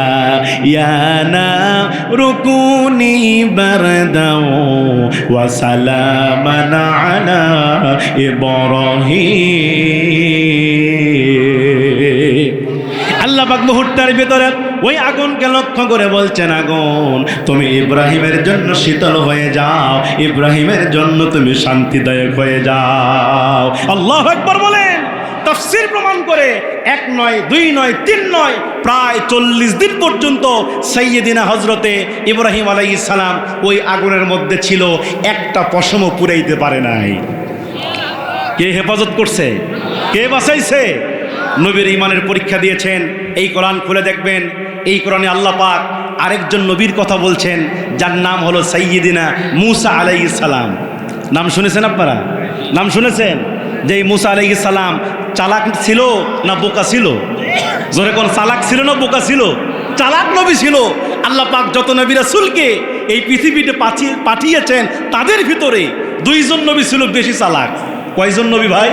ইয়া নারুকুনি বারদাও ওয়া সালামান আলা ইব্রাহিম। আল্লাহ পাক মুহূর্তের ভিতরে ওই আগুনকে লক্ষ্য করে বলছেন, আগুন তুমি ইব্রাহিমের জন্য শীতল হয়ে যাও, ইব্রাহিমের জন্য তুমি শান্তিদায়ক হয়ে যাও। আল্লাহু আকবার বলেন। তাফসীর প্রমাণ করে 1 নয়, 2 নয়, 3 নয়, প্রায় 40 দিন পর্যন্ত সাইয়্যিদিনা হযরতে ইব্রাহিম আলাইহিস সালাম ওই আগুনের মধ্যে ছিল, একটা পশমও পুড়াইতে পারে নাই। কে হেফাজত করছে? কে বাঁচাইছে? নবীর ঈমানের পরীক্ষা দিয়েছেন। এই কোরআন খুলে দেখবেন, এই কোরআনে আল্লাহ পাক আরেকজন নবীর কথা বলছেন, যার নাম হলো সাইয়্যিদিনা মূসা আলাইহিস সালাম। নাম শুনেছেন আপনারা? নাম শুনেছেন? যে মূসা আলাইহিস সালাম চালাক ছিল না বোকা ছিল? জোরে কোন, চালাক ছিল না বোকা ছিল? চালাক নবী ছিল। আল্লাহ পাক যত নবী রাসূলকে এই পৃথিবীতে পাঠিয়েছেন, তাদের ভিতরে 2 জন নবী ছিল বেশি চালাক। কয়জন নবী ভাই?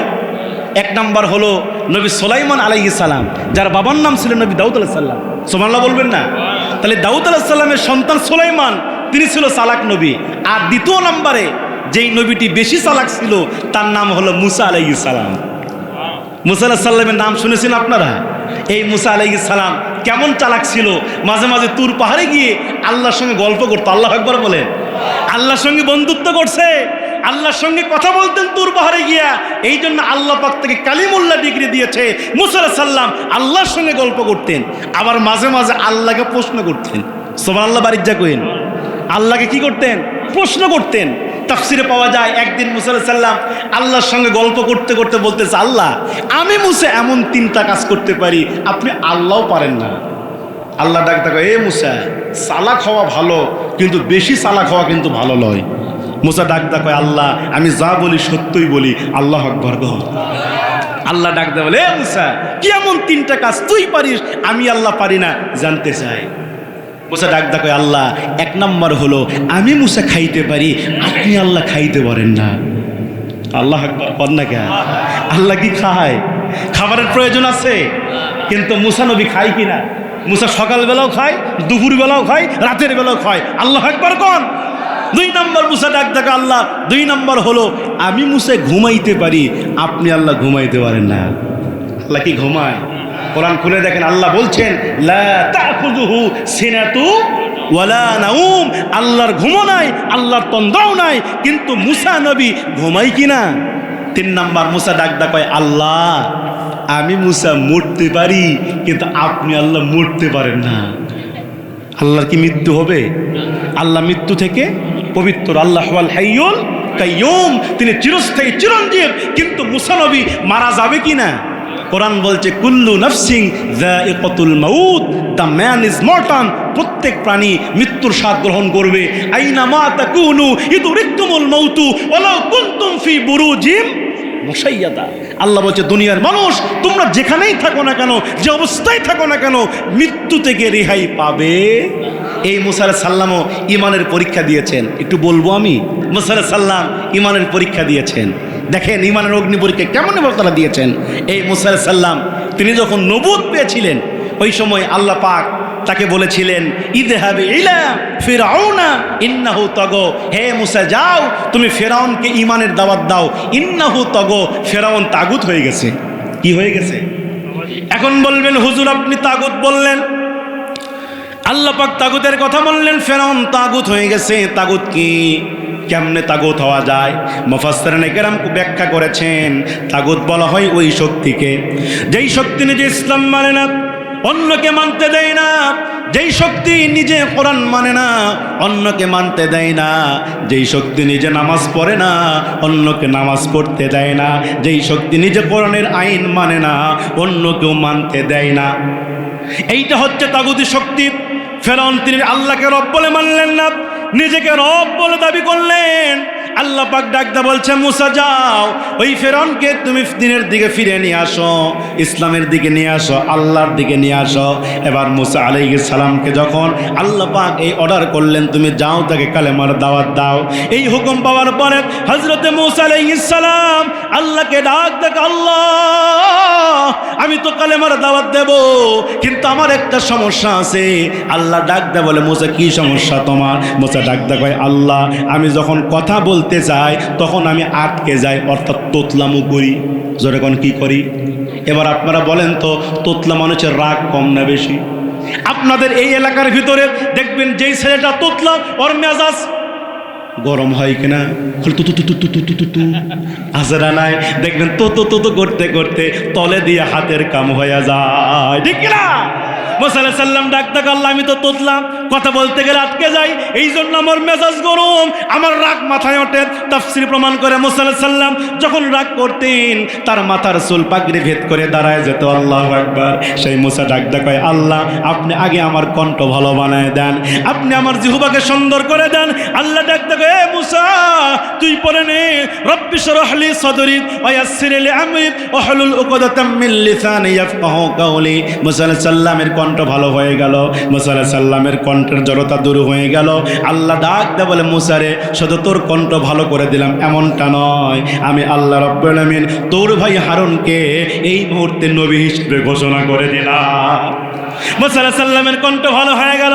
1 নাম্বার হলো নবী সুলাইমান আলাইহিস সালাম, যার বাবার নাম ছিল নবী দাউদ আলাইহিস সালাম। সুবহানাল্লাহ বলবেন না? তাহলে দাউদ আলাইহিস সালামের সন্তান সুলাইমান, তিনি ছিল চালাক নবী। আর 2 নম্বরে যেই নবীটি বেশি চালাক ছিল তার নাম হলো মুসা আলাইহিস সালাম। মুসা আলাইহিস সালামের নাম শুনেছেন আপনারা? এই মুসা আলাইহিস সালাম কেমন চালাক ছিল, মাঝে মাঝে তুর পাহাড়ে গিয়ে আল্লাহর সঙ্গে গল্প করতো। আল্লাহ আকবার বলেন। আল্লাহর সঙ্গে বন্ধুত্ব করছে, আল্লাহর সঙ্গে কথা বলতেন তুর পাহাড়ে গিয়া। এই জন্য আল্লাহ পাক থেকে কালিমুল্লাহ ডিগ্রি দিয়েছে। মুসা আলাইহিস সালাম আল্লাহর সঙ্গে গল্প করতেন, আবার মাঝে মাঝে আল্লাহকে প্রশ্ন করতেন। সুবহানাল্লাহ, বাড়ির যা কইন। আল্লাহকে কি করতেন? প্রশ্ন করতেন। তাফসিরে পাওয়া যায় একদিন মুসা আলাইহিস সালাম আল্লাহর সঙ্গে গল্প করতে করতে বলতেছে, আল্লাহ আমি মুসা এমন 3টা কাজ করতে পারি, আপনি আল্লাহও পারেন না। আল্লাহ ডাক দেখো, এ মুসা, চালাক হওয়া ভালো, কিন্তু বেশি চালাক হওয়া কিন্তু ভালো নয়। মুসা ডাক দেখো, আল্লাহ আমি যা বলি সত্যই বলি। আল্লাহু আকবার গো। আল্লাহ ডাক দেয় বলে, এ মুসা কি এমন 3টা কাজ তুই পারিস, আমি আল্লাহ পারি না, জানতে চাই। মুসা ডাক দেখো, আল্লাহ 1 নম্বর হলো আমি মুসা খাইতে পারি, আপনি আল্লাহ খাইতে পারেন না। আল্লাহ আকবার কর না কেন? আল্লাহ কি খায়? খাবারের প্রয়োজন আছে, কিন্তু মুসা নবী খায় কিনা? মুসা সকালবেলাও খায়, দুপুর বেলাও খায়, রাতের বেলাও খায়। আল্লাহ আকবার কোন? 2 নম্বর মুসা ডাক দেখো, আল্লাহ 2 নম্বর হলো আমি মুসা ঘুমাইতে পারি, আপনি আল্লাহ ঘুমাইতে পারেন না। আল্লাহ কি ঘুমায়? কোরআন খুলে দেখেন, আল্লাহ বলছেন লা তাখুযুহু সিনাতু ওয়ালা নাউম। আল্লাহর ঘুমও নাই, আল্লাহর তন্দ্রাও নাই, কিন্তু মুসা নবী ঘুমাই কিনা? 3 নম্বর মুসা ডাক দেখো, আল্লাহ আমি মুসা মরতে পারি, কিন্তু আপনি আল্লাহ মরতে পারেন না। আল্লাহর কি মৃত্যু হবে? আল্লাহ মৃত্যু থেকে পবিত্র। আল্লাহ ওয়াল হাইয়ুল কাইয়ুম, তিনি চিরস্থায়ী চিরঞ্জীব, কিন্তু মুসা নবী মারা যাবে কিনা? কোরআন বলছে কুল্লু নাফসিন যায়িকাতুল মাউত, দ্য ম্যান ইজ মর্টান। প্রত্যেক প্রাণী মৃত্যুর স্বাদ গ্রহণ করবে। আইনা মা তাকুনু ইদরিকুমুল মাউতু ওয়ালাউ কুনতুম ফি বুরুজিম মুশাইয়াদা। আল্লাহ বলছে দুনিয়ার মানুষ তোমরা যেখানেই থাকো না কেন, যে অবস্থায় থাকো না কেন, মৃত্যু থেকে রেহাই পাবে। এই মুসা আলাইহিস সালামও ইমানের পরীক্ষা দিয়েছেন। একটু বলবো আমি, মুসা আলাইহিস সালাম ইমানের পরীক্ষা দিয়েছেন। দেখেন ইমানের অগ্নি পরীক্ষা কেমন তারা দিয়েছেন। এই মুসা আলাইহিস সালাম তিনি যখন নবুয়ত পেয়েছিলেন, ওই সময় আল্লাহ পাক তাকে বলেছিলেন ইযহাবি ইলা ফিরআউনা ইন্নাহু তাগা। হে মুসা যাও, তুমি ফিরআউনকে ঈমানের দাওয়াত দাও। ইন্নাহু তাগা, ফিরআউন তাগুত হয়ে গেছে। কি হয়ে গেছে? এখন বলবেন হুজুর আপনি তাগুত বললেন, আল্লাহ পাক তাগুতের কথা বললেন, ফিরআউন তাগুত হয়ে গেছে। তাগুত কি? কেমনে তাগুত হওয়া যায়? মুফাসসিরিনে কেরাম ব্যাখ্যা করেছেন, তাগুত বলা হয় ওই শক্তিকে যেই শক্তি নিজে ইসলাম মানে না, অন্যকে মানতে দেয় না, যেই শক্তি নিজে কোরআন মানে না, অন্যকে মানতে দেয় না, যেই শক্তি নিজে নামাজ পড়ে না, অন্যকে নামাজ পড়তে দেয় না, যেই শক্তি নিজে কোরআনের আইন মানে না, অন্যকেও মানতে দেয় না, এইটা হচ্ছে তাগুতি শক্তি। ফিরআউন তিনি আল্লাহকে রব বলে মানলেন না, নিজেকে রব বলে দাবি করলেন। আল্লাহ পাক ডাকতে বলছে মুসা যাও, ওই ফিরআউনকে তুমি দিনের দিকে ফিরে নিয়ে আসো, ইসলামের দিকে নিয়ে আসো, আল্লাহর দিকে নিয়ে আসো। এবার মুসা আলাইহিস সালামকে যখন আল্লাহ পাক এই অর্ডার করলেন তুমি যাও, তাকে কালেমার দাওয়াত দাও, এই হুকুম পাওয়ার পরে হযরতে মুসা আলাইহিস সালাম আল্লাহকে ডাক দেখ, আল্লাহ আমি তো কালেমার দাওয়াত দেব, কিন্তু আমার একটা সমস্যা আছে। আল্লাহ ডাক দে বলে মুসা কি সমস্যা তোমার? মুসা ডাক দে কয় আল্লাহ আমি যখন কথা বলতে যাই তখন আমি আটকে যাই, অর্থাৎ তোতলামো করি। জোরে কোন কি করি? এবার আপনারা বলেন তো তোতলা মানুষের রাগ কম না বেশি? আপনাদের এই এলাকার ভিতরে দেখবেন যেই ছেলেটা তোতলা ওর মেজাজ গরম হয় কিনা, আজরা নাই, দেখবেন তো করতে করতে তলে দিয়ে হাতের কাম হয়ে যায়, ঠিক কিনা? মুসা আলাইহিস সালাম ডাক ডাক আল্লাহ আমি তো তোতলাম, কথা বলতে গেলে আটকে যাই, এই জন্য আমার মেজাজ গরম, আমার রাগ মাথায় ওঠে। তাফসীর প্রমাণ করে মুসা আলাইহিস সালাম যখন রাগ করতেন তার মাথার চুল পাগড়ি ভেদ করে দাঁড়ায় যেত। আল্লাহু আকবার। সেই মুসা ডাক ডাক কয় আল্লাহ আপনি আগে আমার কণ্ঠ ভালো বানায় দেন, আপনি আমার জিহ্বাকে সুন্দর করে দেন। আল্লাহ ডাক ডাক এ মুসা তুই পড়ে নে রব্বি শরহ লি সাদরি ওয়া ইয়াসসির লি আমরি ওয়াহলুল উকদাতাম মিন লিসানি ইয়াফকাহু কাওলি। মুসা আলাইহিস সালামের কণ্ঠ ভালো হয়ে গেল, মুসা আলাইহিস সালামের কণ্ঠের জড়তা দূর হয়ে গেল। আল্লাহ ডাক দে বলে মুসা রে শুধু তোর কণ্ঠ ভালো করে দিলাম এমনটা নয়, আমি আল্লাহ রাব্বুল আলামিন তোর ভাই হারুনকে এই মুহূর্তে নবী হিসেবে ঘোষণা করে দিলাম। মুসা আলাইহিস সালামের কণ্ঠ ভালো হয়ে গেল,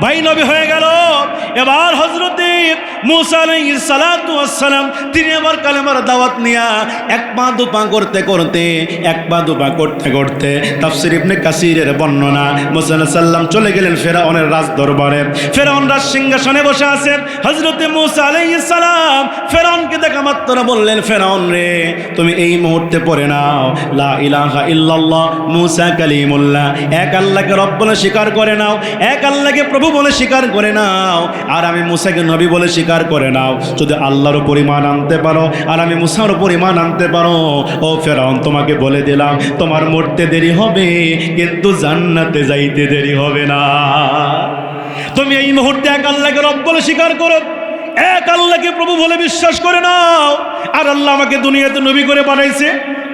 ভাই নবী হয়ে গেল। এবার হযরতে মূসা আলাইহিস সালাতু ওয়াস সালাম তিনি আবার কালেমার দাওয়াত নিয়া এক পা দুপা করতে করতে এক পা দুপা করতে করতে তাফসীর ইবনে কাসিরের বর্ণনা মূসা আলাইহিস সালাম চলে গেলেন ফেরাউনের রাজ দরবারে। ফেরাউন রাজ সিংহাসনে বসে আছেন। হযরতে মূসা আলাইহিস সালাম ফেরাউনকে দেখা মাত্র বললেন, ফেরাউন রে, তুমি এই মুহূর্তে পড়ে নাও লা ইলাহা ইল্লাল্লাহ মূসা কালিমুল্লাহ, এক আল্লাহকে রব বলে স্বীকার করে নাও, এক আল্লাহকে প্রভু বলে স্বীকার করে নাও, আর আমি মূসাকে নবী বলে স্বীকার করে নাও। যদি আল্লাহর উপর ঈমান আনতে পারো আর আমি মূসার উপর ঈমান আনতে পারো, ও ফেরাউন তোমাকে বলে দিলাম তোমার মরতে দেরি হবে কিন্তু জান্নাতে যাইতে দেরি হবে না। তুমি এই মুহূর্তে এক আল্লাহকে রব বলে স্বীকার করো, এক আল্লাহকে প্রভু বলে বিশ্বাস করে নাও, আর আল্লাহ আমাকে দুনিয়াতে নবী করে পাঠাইছে,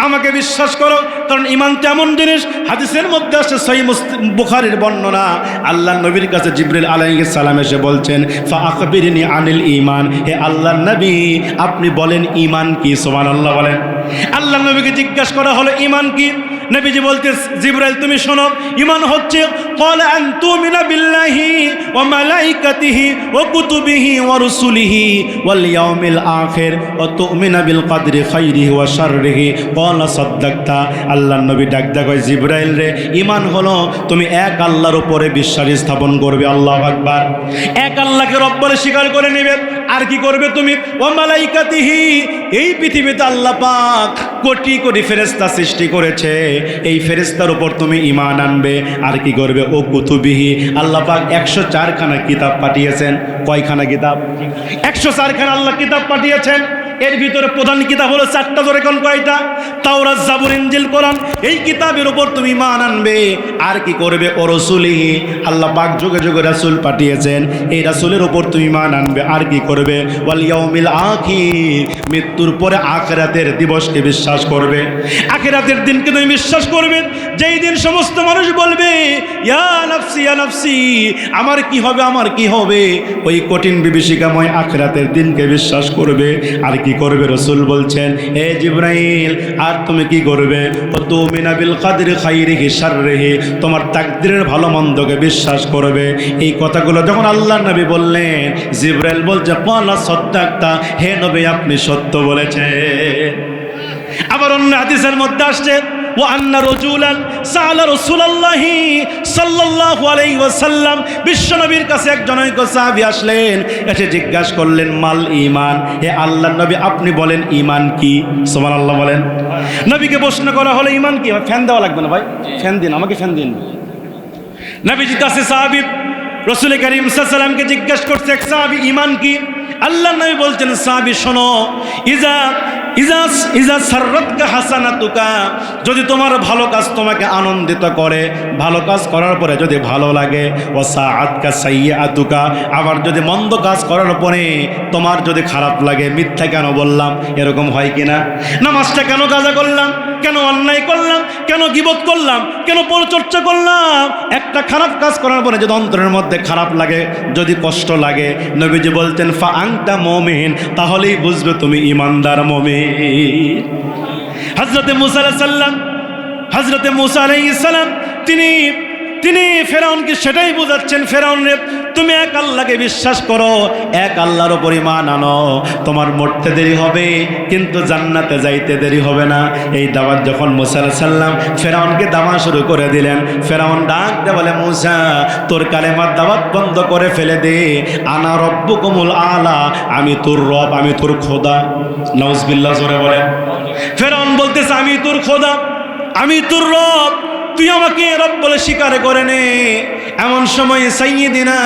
আমাকে বিশ্বাস করো। কারণ ঈমান তেমন জিনিস, হাদিসের মধ্যে আসছে সহিহ বুখারীর বর্ণনা, আল্লাহর নবীর কাছে জিবরিল আলাইহিস সালাম এসে বলছেন, ফা আখবিরনি আনিল ঈমান, হে আল্লাহর নবী আপনি বলেন ঈমান কি? সুবহানাল্লাহ বলেন। আল্লাহর নবীকে জিজ্ঞাসা করা হলো ঈমান কি? নবীজি বলতে, জিবরাইল তুমি শোনো, ঈমান হচ্ছে ক্বালা আন তুমিনা বিল্লাহি ওয়া মালাইকাতিহি ওয়া কুতুবিহি ওয়া রুসুলিহি ওয়াল ইয়াউমিল আখির ওয়া তুমিনা বিল কদরি খাইরিহি ওয়া শাররিহি ক্বালা সাদ্দাকতা। আল্লাহর নবী ডাক দেয়, জিবরাইল রে, ঈমান হলো তুমি এক আল্লাহর উপরে বিশ্বাস স্থাপন করবে, আল্লাহু আকবার, এক আল্লাহকে রব বলে স্বীকার করে নেবে। আর কি করবে তুমি? ওয়া মালাইকাতিহি, এই পৃথিবীতে আল্লাহ পাক কোটি কোটি ফেরেশতা সৃষ্টি করেছে, এই ফেরেশতার উপর তুমি ঈমান আনবে। আর কি করবে? ও কুতুবিহি, আল্লাহ পাক 104 খানা কিতাব পাঠিয়েছেন। কয়খানা কিতাব? 104 খানা আল্লাহ কিতাব পাঠিয়েছেন। এর ভিতরে প্রধান কিতাব হলো 4টা, ধরে কোন কয়টা? তাওরাত, জাবুর, ইনজিল, কোরআন। এই কিতাবের উপর তুমি ঈমান আনবে। আর কি করবে? ও রাসূলিহি, আল্লাহ পাক যুগে যুগে রাসূল পাঠিয়েছেন, এই রাসূলের উপর তুমি ঈমান আনবে। আর কি করবে? ওয়াল ইয়াউমিল আখির, মৃত্যুর পরে আখিরাতের দিবসকে বিশ্বাস করবে। আখিরাতের দিনকে তুমি বিশ্বাস করবে, যেই দিন সমস্ত মানুষ বলবে ইয়া নাফসি ইয়া নাফসি, আমার কি হবে, আমার কি হবে। ওই কঠিন বিভীষিকাময় আখিরাতের দিনকে বিশ্বাস করবে। আর কি করবে? রাসূল বলছেন, এ জিবরাইল, আর তুমি কি করবে? ও তুমিনা বিল কদরি খাইরিহি শাররিহি, তোমার তাকদীরের ভালো মন্দকে বিশ্বাস করবে। এই কথাগুলো যখন আল্লাহর নবী বললেন, জিবরাইল বলছে, ক্বালা সাদ্দাকতা, হে নবী আপনি সত্য বলেছেন। আবার অন্য হাদিসের মধ্যে আসছে, ওয়া আন্না রাজুলান সাআলা রাসূলুল্লাহি সাল্লাল্লাহু আলাইহি ওয়াসাল্লাম, বিশ্বনবীর কাছে একজন সাহাবী আসলেন, এসে জিজ্ঞাসা করলেন, মাল ঈমান, হে আল্লাহর নবী আপনি বলেন ঈমান কি? সুবহানাল্লাহ বলেন। নবীকে প্রশ্ন করা হলো ঈমান কি? ফ্যান দেওয়া লাগবে না ভাই, ফ্যান দিন, আমাকে ফ্যান দিন। নবীজির কাছে সাহাবী রাসূল করিম সাল্লাল্লাহু আলাইহি ওয়াসাল্লামকে জিজ্ঞাসা করছে, এক সাহাবী ঈমান কি? আল্লাহর নবী বলছেন, সাহাবী শোনো, ইজা সাররাতকা হাসানাতুকা, যদি তোমার ভালো কাজ তোমাকে আনন্দিত করে, ভালো কাজ করার পরে যদি ভালো লাগে, ও সাআতকা সাইয়্যাতুকা, আবার যদি মন্দ কাজ করার পরে তোমার যদি খারাপ লাগে, মিথ্যা কেন বললাম, এরকম হয় কিনা? নামাজটা কেন কাজা করলাম, কেন অন্যায় করলাম, কেন গীবত করলাম, কেন পরচর্চা করলাম, একটা খারাপ কাজ করার পরে যদি অন্তরের মধ্যে খারাপ লাগে, যদি কষ্ট লাগে, নবীজি বলতেন ফা আনতা মুমিন, তাহলেই বুঝবে তুমি ঈমানদার মুমিন। হযরতে মূসা আলাইহিস সালাম তিনি ফেরাউনকে সেটাই বোঝাচ্ছেন, ফেরাউন রে, তুমি এক আল্লাহকে বিশ্বাস করো, এক আল্লাহর উপর ঈমান আনো, তোমার মরতে দেরি হবে কিন্তু জান্নাতে যাইতে দেরি হবে না। এই দাওয়াত যখন মূসা আলাইহিস সালাম ফেরাউনকে দাওয়া শুরু করে দিলেন, ফেরাউন ডাক দিয়ে বলে, মূসা তোর কালেমার দাওয়াত বন্ধ করে ফেলে দে, আনা রব্বুকুমুল আলা, আমি তোর রব, আমি তোর খোদা। নাউজুবিল্লাহ, জোরে বলেন। ফেরাউন বলতেছে, আমি তোর খোদা, আমি তোর রব, তুই আমাকে রব বলে স্বীকার করে নে। এমন সময় সাইয়্যিদিনা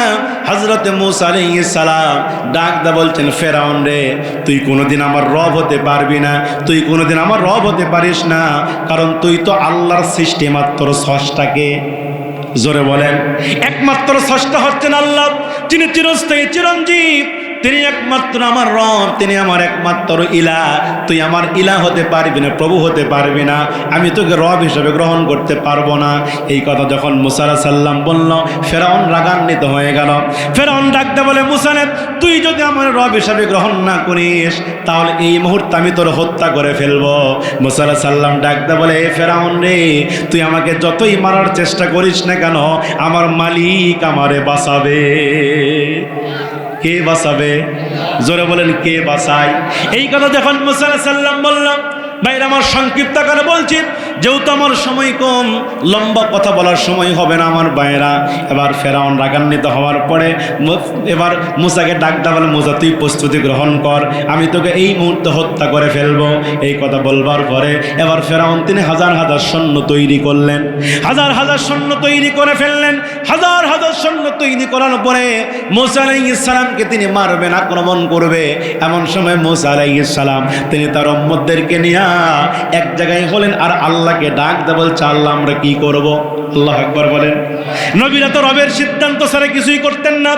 হযরতে মূসা আলাইহিস সালাম ডাক দা বলছেন, ফেরাউন রে, তুই কোনোদিন আমার রব হতে পারবি না, তুই কোনোদিন আমার রব হতে পারিস না, কারণ তুই তো আল্লাহর সৃষ্টি মাত্র স্রষ্টাকে। জোরে বলেন, একমাত্র স্রষ্টা হচ্ছেন আল্লাহ, তিনি চিরস্থায়ী চিরঞ্জীব, তিনি একমাত্র আমার রব, তিনি আমার একমাত্র ইলাহ, তুই আমার ইলাহ হতে পারবি না, প্রভু হতে পারবি না, আমি তোকে রব হিসেবে গ্রহণ করতে পারবো না। এই কথা যখন মুসা আলাইহিস সালাম বলল, ফেরাউন রাগান্বিত হয়ে গেল। ফেরাউন ডাকতে বলে, মুসা নে, তুই যদি আমার রব হিসেবে গ্রহণ না করিস তাহলে এই মুহূর্তে আমি তোর হত্যা করে ফেলবো। মুসা আলাইহিস সালাম ডাকতে বলে, ফেরাউন রে, তুই আমাকে যতই মারার চেষ্টা করিস না কেন, আমার মালিক আমারে বাঁচাবে। কে বাঁচাবে? জোরে বলেন, কে বাঁচায়? এই কথা যখন মুসা আলাইহিস সালাম বললাম, ভাইরা আমার সংক্ষিপ্ত করে বলছি, যেহেতু আমার সময় কম, লম্বা কথা বলার সময় হবে না আমার ভাইরা। এবার ফেরাউন রাগান্বিত হওয়ার পরে এবার মুসাকে ডাকতে বলে, মুসা তুই প্রস্তুতি গ্রহণ কর, আমি তোকে এই মুহূর্তে হত্যা করে ফেলবো। এই কথা বলবার পরে এবার ফেরাউন তিনি হাজার হাজার সৈন্য তৈরি করলেন, হাজার হাজার সৈন্য তৈরি করে ফেললেন। হাজার হাজার সৈন্য তৈরি করার পরে মুসা আলাইহিস সালামকে তিনি মারবেন, আক্রমণ করবে। এমন সময় মুসা আলাইহিস সালাম তিনি তার উম্মতদেরকে নিয়ে এক জায়গায় হলেন আর আল্লাহকে ডাক দে বলছে, আল্লাহ আমরা কি করব? আল্লাহু আকবার বলেন। নবীরা তো রবের সিদ্ধান্ত ছাড়া কিছুই করতেন না।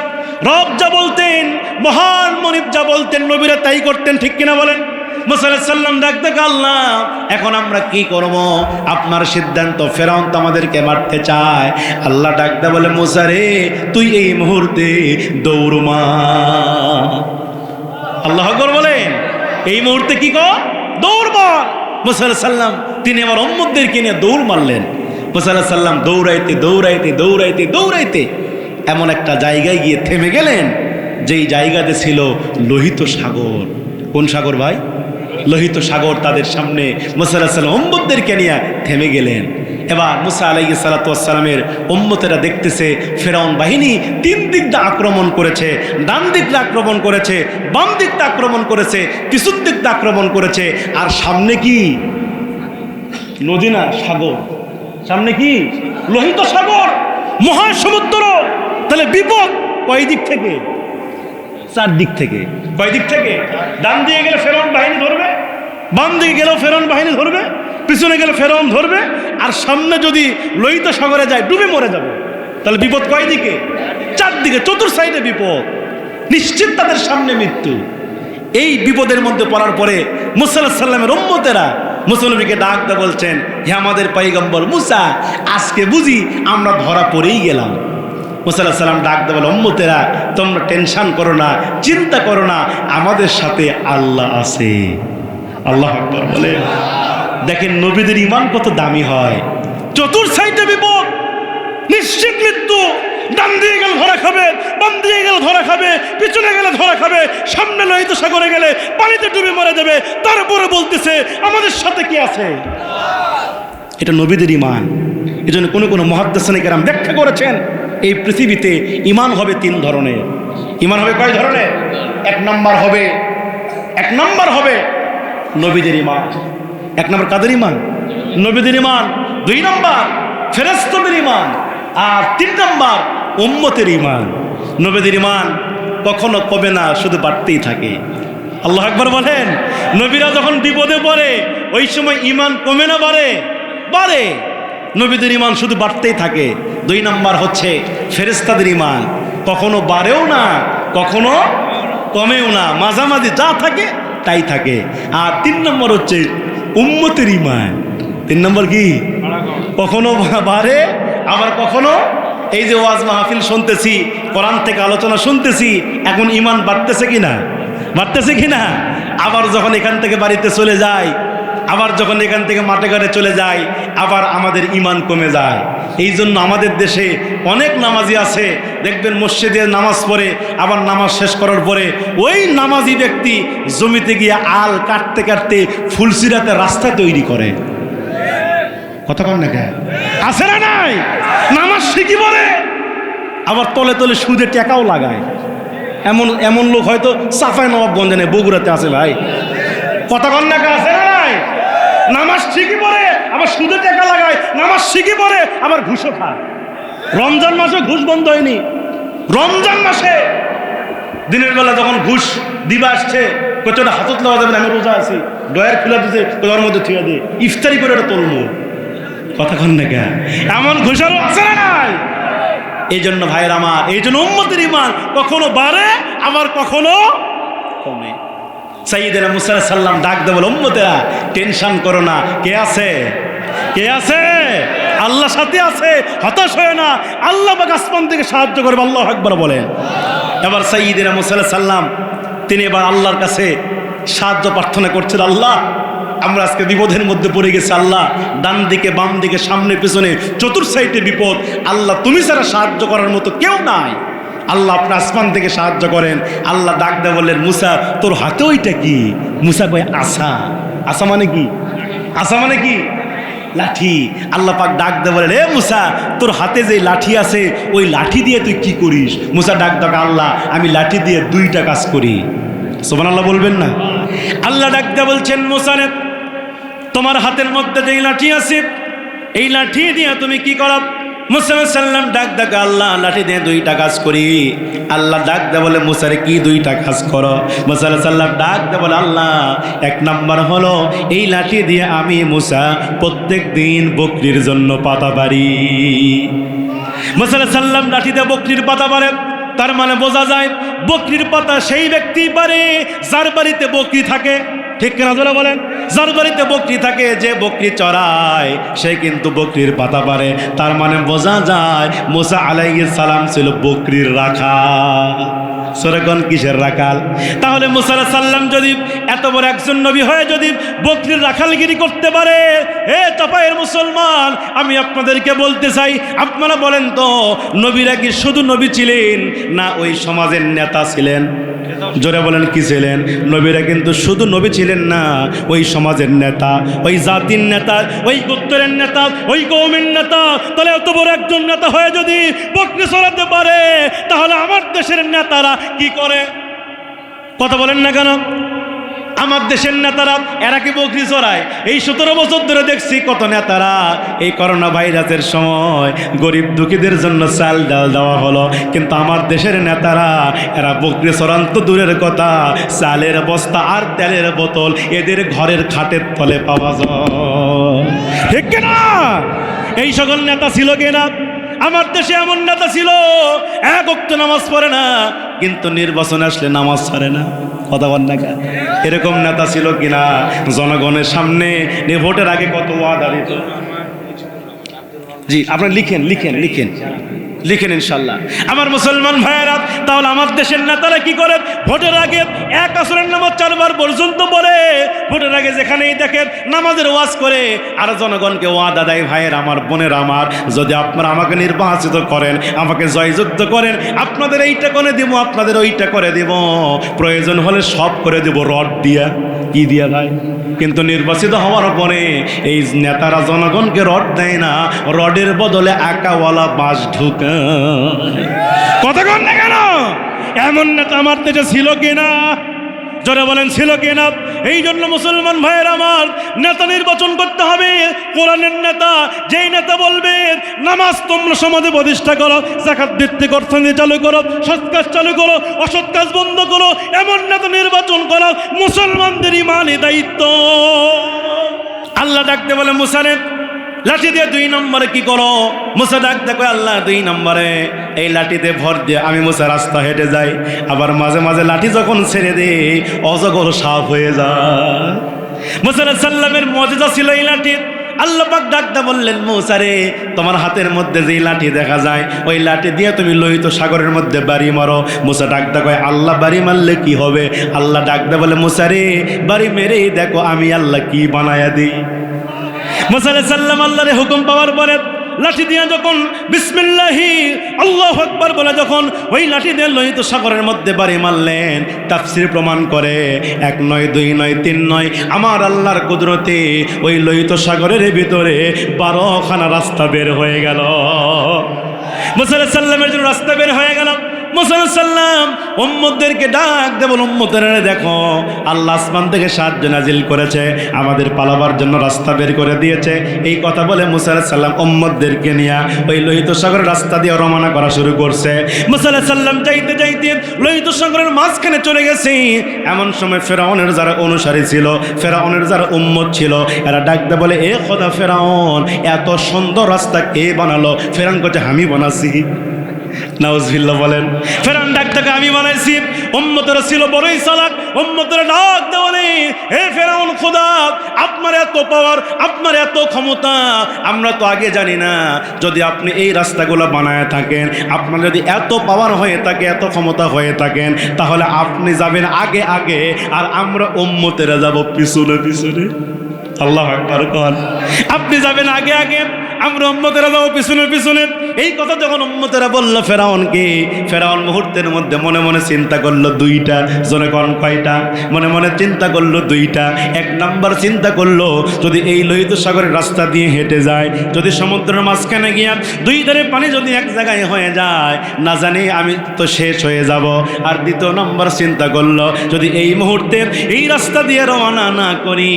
রব যা বলতেন, মহান মনিব যা বলতেন, নবীরা তাই করতেন, ঠিক কিনা বলেন? মুসা আলাইহিস সালাম ডাক দেখ, আল্লাহ এখন আমরা কি করব? আপনার সিদ্ধান্ত, ফেরাউন তো আমাদেরকে মারতে চায়। আল্লাহ ডাক দে বলে, মুসা রে, তুই এই মুহূর্তে দৌড় মার। আল্লাহু আকবার বলেন। এই মুহূর্তে কি কর? দৌড় মার। মুসা আলাইহিস সালাম তিনি আমার উম্মতদেরকে নিয়ে দৌড় মারলেন। মুসা আলাইহিস সালাম দৌড়াইতে দৌড়াইতে দৌড়াইতে দৌড়াইতে এমন একটা জায়গায় গিয়ে থেমে গেলেন, যেই জায়গাতে ছিল লোহিত সাগর। কোন সাগর ভাই? লোহিত সাগর। তাদের সামনে মুসা আলাইহিস সালাম উম্মতদেরকে নিয়ে থেমে গেলেন। এবার মুসা আলাইহিস সালাতু ওয়াস সালামের উম্মতেরা দেখতেছে ফেরাউন বাহিনী তিন দিক দিয়ে আক্রমণ করেছে, ডান দিক দিয়ে আক্রমণ করেছে, বাম দিক দিয়ে আক্রমণ করেছে, পিছন দিক দিয়ে আক্রমণ করেছে। আর সামনে কি নদী না, সাগর। সামনে কি? লোহিত সাগর, মহাসমুদ্র। তাহলে বিপদ কয় দিক থেকে? চার দিক থেকে। কয় দিক থেকে? ডান দিয়ে গেলে ফেরাউন বাহিনী ধরবে, বাম দিকে গেলেও ফেরাউন বাহিনী ধরবে, পিছনে গেলে ফেরাউন ধরবে, আর সামনে যদি লোহিত সাগরে যায় ডুবে মরে যাবে। তাহলে বিপদ কয় দিকে? চারদিকে, চতুর সাইডে বিপদ, নিশ্চিত তাদের সামনে মৃত্যু। এই বিপদের মধ্যে পড়ার পরে মুসা আলাইহিস সালামের উম্মতেরা মুসা নবীকে ডাক দিয়ে বলছেন, হে আমাদের পয়গম্বর মুসা, আজকে বুঝি আমরা ধরা পড়েই গেলাম। মুসা আলাইহিস সালাম ডাক দিয়ে বলে, উম্মতেরা তোমরা টেনশন করো না, চিন্তা করো না, আমাদের সাথে আল্লাহ আছে। আল্লাহু আকবার বলে। দেখেন নবীদের ঈমান কত দামি হয়। চতুর সাইডে বিপদ, নিশ্চিত মৃত্যু। ডান দিয়ে গেলে ধরা খাবে, বাম দিয়ে গেলে ধরা খাবে, পিছনে গেলে ধরা খাবে, সামনে লোহিত সাগরে গেলে পানিতে ডুবে মরে যাবে। তারপরে বলতেছে আমাদের সাথে কি আছে? এটা নবীদের ঈমান। এই জন্য কোনো মুহাদ্দিসিন কেরাম ব্যাখ্যা করেছেন, এই পৃথিবীতে ঈমান হবে তিন ধরনের। ঈমান হবে কয় ধরনের? এক নম্বর হবে নবীদের ঈমান। এক নম্বর কাদের ঈমান? নবীদের ঈমান। দুই নম্বর ফেরেশতাদের ঈমান। আর তিন নম্বর উম্মতের ঈমান। নবীদের ঈমান কখনো কমে না, শুধু বাড়তেই থাকে। আল্লাহু আকবার বলেন। নবীরা যখন বিপদে পড়ে ওই সময় ঈমান কমে না, বাড়ে। নবীদের ঈমান শুধু বাড়তেই থাকে। দুই নম্বর হচ্ছে ফেরেশতাদের ঈমান, কখনো বাড়েও না, কখনো কমেও না, মাঝামাঝি যা থাকে তাই থাকে। আর তিন নম্বর হচ্ছে উম্মতের ঈমান। তিন নম্বর কি? কখনো বাড়ে, আবার কখনো এই যে ওয়াজ মাহফিল শুনতেছি, কোরআন থেকে আলোচনা শুনতেছি, এখন ঈমান বাড়তেছে কিনা? আবার যখন এখান থেকে বাড়িতে চলে যায়, আবার যখন এখান থেকে মাঠে ঘাটে চলে যায়, আবার আমাদের ঈমান কমে যায়। এই জন্য আমাদের দেশে অনেক নামাজি আছে, দেখবেন মসজিদে নামাজ পড়ে, আবার নামাজ শেষ করার পরে ওই নামাজি ব্যক্তি জমিতে গিয়ে আল কাটতে কাটতে ফুলসিরাতে রাস্তা তৈরি করে। কথা কম না কে? আছে না নাই? নামাজ শিখি বলে আবার তলে তলে সুদে টাকাও লাগায়। এমন লোক হয়তো চাঁপাই নবাবগঞ্জে নেই, বগুড়াতে আছে ভাই। কথা কম না কে? আছে না নাই? নামাজ শিখি পড়ে আবার সুদে টাকা লাগায়, নামাজ শিখি পড়ে আবার ঘুষও খায়। রমজান মাসে ঘুষ বন্ধ হয়নি। রমজান মাসে দিনের বেলা যখন ঘুষ দিবা আসছে, কতটা হাতত লওয়া যাবে না, আমি রোজা আছি, ডয়ার খুলে দিতে ওর মধ্যে থুয়ে দিয়ে ইফতারি করে ওটা তুলবো। কথা কন না কে? এমন ঘুষারও আছে না নাই? এই জন্য ভাইয়ের আমার, এই জন্য উম্মতের ঈমান কখনো বাড়ে আবার কখনো কমে। সাইয়েদনা মুসা আলাইহিস সালাম ডাক দেয় বলে, উম্মতেরা টেনশন করো না, কে আছে? কে আছে? আল্লাহ সাথে আছে, হতাশ হয় না, আল্লাহ পাক আসমান থেকে সাহায্য করবে। আল্লাহু আকবার বলেন। এবার সাইয়েদনা মুসা আলাইহিস সালাম তিনি এবার আল্লাহর কাছে সাহায্য প্রার্থনা করছেন, আল্লাহ আমরা আজকে বিপদের মধ্যে পড়ে গেছি, আল্লাহ ডান দিকে বাম দিকে সামনে পেছনে চতুর সাইডে বিপদ, আল্লাহ তুমি ছাড়া সাহায্য করার মতো কেউ নাই, আল্লাহ আপনি আসমান থেকে সাহায্য করেন। আল্লাহ ডাক দেয় বললেন, মুসা তোর হাতে ওইটা কি? মুসা কয় আসা। আসা মানে কি? আসা মানে কি? লাঠি। আল্লাহ পাক ডাক দেয় বলেন, এ মুসা তোর হাতে যে লাঠি আছে ওই লাঠি দিয়ে তুই কি করিস? মুসা ডাক দেয়, আল্লাহ আমি লাঠি দিয়ে দুইটা কাজ করি। সুবহানাল্লাহ বলবেন না? আল্লাহ ডাক দেয় বলছেন, মুসা রে তোমার হাতের মধ্যে যেই লাঠি আছে এই লাঠি দিয়ে তুমি কি করো? মুসা আলাইহিস সালাম ডাক দেয়, আল্লাহ লাঠি দিয়ে দুইটা কাজ করি। আল্লাহ ডাক দেয় বলে, মুসারে কি দুইটা কাজ করো? মুসা আলাইহিস সালাম ডাক দেয় বলে, আল্লাহ এক নাম্বার হলো এই লাঠি দিয়ে আমি মুসা প্রত্যেক দিন বকরির জন্য পাতা পারি। মুসা আলাইহিস সালাম লাঠি দিয়ে বকরির পাতা পারে, তার মানে বোঝা যায় বকরির পাতা সেই ব্যক্তি পারে যার বাড়িতে বকরি থাকে। ঠিক কিনা জোরে বলেন? যার বাড়িতে বকরি থাকে, যে বকরি চড়ায় সে কিন্তু বকরির পাতা পারে। তার মানে বোঝা যায় মুসা আলাইহিস সালাম ছিল বকরির রাখাল। সরেগণ কিসের রাখাল? তাহলে মুসা আলাইহিস সালাম যদি এত বড় একজন নবী হয়ে যদি বকরির রাখালগিরি করতে পারে, এ চাপায়ের মুসলমান আমি আপনাদেরকে বলতে চাই, আপনারা বলেন তো নবীরা কি শুধু নবী ছিলেন না ওই সমাজের নেতা ছিলেন? জোরে বলেন কি ছিলেন? নবীরা কিন্তু শুধু নবী ছিলেন না, ওই সমাজের নেতা, ওই জাতির নেতা, ওই গোত্রের নেতা, ওই কওমের নেতা। তাহলে এত বড় একজন নেতা হয়ে যদি বকরি চড়াতে পারে, তাহলে আমার দেশের নেতারা কি করে? কথা বলেন না কেন? আমার দেশের নেতারা এরা কি বকরি চড়ায়? এই 17 বছর ধরে দেখছি কত নেতারা এই করোনা ভাইরাসের সময় গরিব দুঃখীদের জন্য চাল ডাল দেওয়া হলো, কিন্তু আমার দেশের নেতারা এরা বকরি চড়ান তো দূরের কথা, চালের বস্তা আর তেলের বোতল এদের ঘরের খাটের তলে পাওয়া যায়। ঠিক কিনা? এই সকল নেতা ছিল কিনা? আমার দেশে এমন নেতা ছিল এক ওয়াক্ত নামাজ পড়ে না, কিন্তু নির্বাচন আসলে নামাজ ছাড়ে না। কথা বল না কেন? এরকম নেতা ছিল কিনা? জনগণের সামনে ভোটের আগে কত ওয়াদা দিত। জি আপনারা লিখেন লিখেন লিখেন লিখেন ইনশাল্লাহ। আমার মুসলমান ভাইয়েরা, তাহলে আমার দেশের নেতারা কি করে? ভোটের আগে এক আসরের নামাজ 4 বার পর্যন্ত পড়ে, ভোটের আগে যেখানেই দেখেন নামাজের ওয়াজ করে, আর জনগণকে ওয়াদা দেয়, ভাইয়ের আমার বোনের আমার, যদি আপনারা আমাকে নির্বাচিত করেন, আমাকে জয়যুক্ত করেন, আপনাদের এইটা করে দিব, আপনাদের ওইটা করে দিব, প্রয়োজন হলে সব করে দেব রড দিয়া। কি দিয়া ভাই? কিন্তু নির্বাচিত হওয়ার পরে এই নেতারা জনগণকে রড দেয় না, রডের বদলে আঁকাওয়ালা বাঁশ ঢুকে। কথা কন না কেন? এমন নেতা আমার দেশে ছিল কিনা? যারা বলেন ছিল কিনা? এই জন্য মুসলমান ভাইয়ের আমার, নেতা নির্বাচন করতে হবে কোরআনের নেতা। যেই নেতা বলবে নামাজ তোমরা সমাজে প্রতিষ্ঠা করো, যাকাত ভিত্তিক অর্থনীতি চালু করো, সৎ কাজ চালু করো, অসৎ কাজ বন্ধ করো, এমন নেতা নির্বাচন করা মুসলমানদের ইমানি দায়িত্ব। আল্লাহ ডাকতে বলে, মুসারে লাঠি দিয়ে 2 নম্বরে কি করো? মুসা ডাক দেখো, আল্লাহ 2 নম্বরে এই লাঠিতে ভর দিয়ে আমি মুসা রাস্তা হেঁটে যাই, আবার মাঝে মাঝে লাঠি যখন ছেড়ে দিই অজগর সাফ হয়ে যায়। মুসা আলাইহিস সালামের মুজিজা ছিল এই লাঠি। আল্লাহ পাক ডাকতে বললেন, মুসা রে তোমার হাতের মধ্যে যেই লাঠি দেখা যায় ওই লাঠি দিয়ে তুমি লোহিত সাগরের মধ্যে বাড়ি মারো। মুসা ডাকতে কয়, আল্লাহ বাড়ি মারলে কি হবে? আল্লাহ ডাকতে বলে, মুসা রে বাড়ি মেরেই দেখো আমি আল্লাহ কি বানায়া দিই। মুসা আলাইহিস সালাম আল্লাহর হুকুম পাওয়ার পরে লাঠি দিয়ে যখন বিসমিল্লাহি আল্লাহু আকবার বলে যখন ওই লাঠি দিয়ে লোহিত সাগরের মধ্যে বাড়ি মারলেন, তাফসীর প্রমাণ করে 1 নয় 2 নয় 3 নয়, আমার আল্লাহর কুদরতে ওই লোহিত সাগরের ভিতরে 12খানা রাস্তা বের হয়ে গেল। মুসা আলাইহিস সালামের জন্য রাস্তা বের হয়ে গেল। মুসা আলাইহিস সালাম উম্মতদেরকে ডাক দেব, উম্মতেরা দেখো আল্লাহ আসমান থেকে সাহায্য নাজিল করেছে, আমাদের পালাবার জন্য রাস্তা বের করে দিয়েছে। এই কথা বলে মুসা আলাইহিস সালাম উম্মতদেরকে নিয়ে ওই লোহিত সাগরের রাস্তা দিয়ে রওনা করা শুরু করছে। মুসা আলাইহিস সালাম যাইতে যাইতে লোহিত সাগরের মাঝখানে চলে গেছে। এমন সময় ফেরাউনের যারা অনুসারী ছিল, ফেরাউনের যারা উম্মত ছিল, এরা ডাক দেব বলে, এ খোদা ফেরাউন এত সুন্দর রাস্তা কে বানালো? ফেরাউন বলছে, আমি বানাচ্ছি। নাউজুবিল্লাহ বলেন। ফেরাউন ডাক ডাকে আমি বানাইছি, উম্মতেরা ছিল বড়ই চালাক, উম্মতেরা ডাক দেওয়া নেই, হে ফেরাউন খোদা আপনার এত পাওয়ার, আপনার এত ক্ষমতা আমরা তো আগে জানি না। যদি আপনি এই রাস্তাগুলো বানায় থাকেন, আপনার যদি এত পাওয়ার হয়ে থাকে, এত ক্ষমতা হয়ে থাকেন, তাহলে আপনি যাবেন আগে আগে আর আমরা উম্মতেরা যাব পিছনে পিছনে। আল্লাহু আকবার কোন। আপনি যাবেন আগে আগে, আমরা উম্মতেরা যাবো পিছনে পিছনে। এই কথা যখন উম্মতেরা বলল ফেরাউনকে, ফেরাউন মুহূর্তের মধ্যে মনে মনে চিন্তা করলো দুইটা। জোরে কোন কয়টা? মনে মনে চিন্তা করলো দুইটা। এক নাম্বার চিন্তা করলো যদি এই লোহিত সাগরের রাস্তা দিয়ে হেঁটে যায়, যদি সমুদ্রের মাঝখানে গিয়া দুই ধারে পানি যদি এক জায়গায় হয়ে যায়, না জানি আমি তো শেষ হয়ে যাব। আর দ্বিতীয় নম্বর চিন্তা করলো যদি এই মুহূর্তে এই রাস্তা দিয়ে রওনা না করি,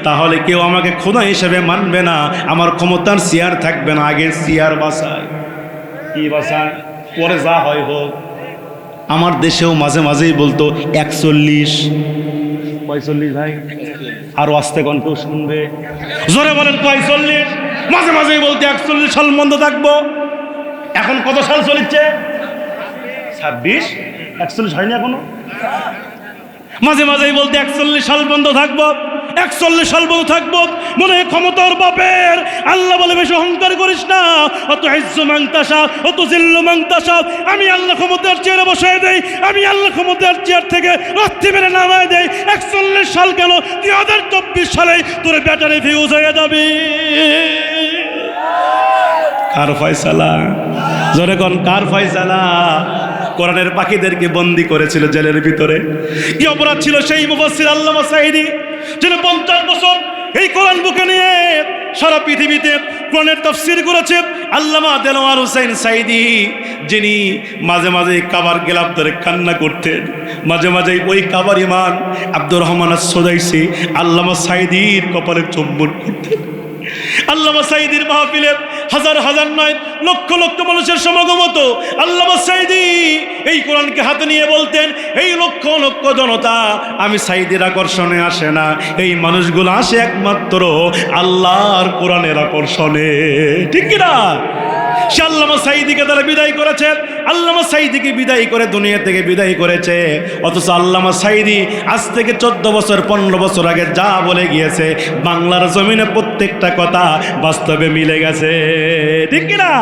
তাহলে কেউ আমাকে খোদা হিসেবে মানবে না, আমার ক্ষমতার চেয়ার থাকবে না। আগে চেয়ার বাসায়, কি বাসায়, পরে যা হয় হোক। আমার দেশেও মাঝে মাঝেই বলতো 41 45 ভাই, আরো আসতে কোন কেউ শুনবে, জোরে বলেন 45। মাঝে মাঝেই বলতে 41 সাল বন্ধ থাকবো। এখন কত সাল চলছে? 26, 41 হয়নি এখনো। মাঝে মাঝেই বলতে 41 সাল বন্ধ থাকবো, 41 সাল বন্ধ থাকবো। মনে ক্ষমতার বাপের। আল্লাহ বলে বেশি অহংকার করিস না। অত ইজ্জু মাংতাসা, অত জিল্লু মাংতাসা। আমি আল্লাহ ক্ষমতার চেয়ারে বসায় দেই, আমি আল্লাহ ক্ষমতার চেয়ার থেকে রত্তি মেরে নামায় দেই। 41 সাল কেন, 2024 সালে তোর ব্যাটারি ফিউজ হয়ে যাবে। কার ফয়সালা? জোরে কোন কার ফয়সালা? কোরআনের পাখিদেরকে বন্দী করেছিল জেলের ভিতরে। কি অপরাধ ছিল সেই মুফাসসির আল্লামা সাঈদী, যিনি 50 বছর এই কোরআন বুকে নিয়ে সারা পৃথিবীতে কোরআনের তাফসীর করেছে। আল্লামা দেলোয়ার হোসেন সাঈদী, যিনি মাঝে মাঝে কাবার গেলাপ ধরে কান্না করতেন, মাঝে মাঝে ওই কাবার ইমাম আব্দুর রহমান আস-সুদাইসি আল্লামা সাঈদীর কপালে চুম্বন করতেন। আল্লামা সাঈদীর মাহফিলে হাজার হাজার নয় লক্ষ লক্ষ মানুষের সমাগম হতো। আল্লামা সাঈদী এই কোরআনকে হাতে নিয়ে বলতেন, এই লক্ষ লক্ষ জনতা আমি সাঈদীর আকর্ষণে আসে না, এই মানুষগুলো আসে একমাত্র আল্লাহর কোরআনের আকর্ষণে। ঠিক কিনা? সে আল্লামা সাঈদীকে তারা বিদায় করেছে, আল্লামা সাঈদীকে বিদায় করে দুনিয়া থেকে বিদায় করেছে। অথচ আল্লামা সাঈদী আজ থেকে 14 বছর 15 বছর আগে যা বলে গিয়েছে, বাংলার জমিনে প্রত্যেকটা কথা বাস্তবে মিলে গেছে। ঠিক কিনা?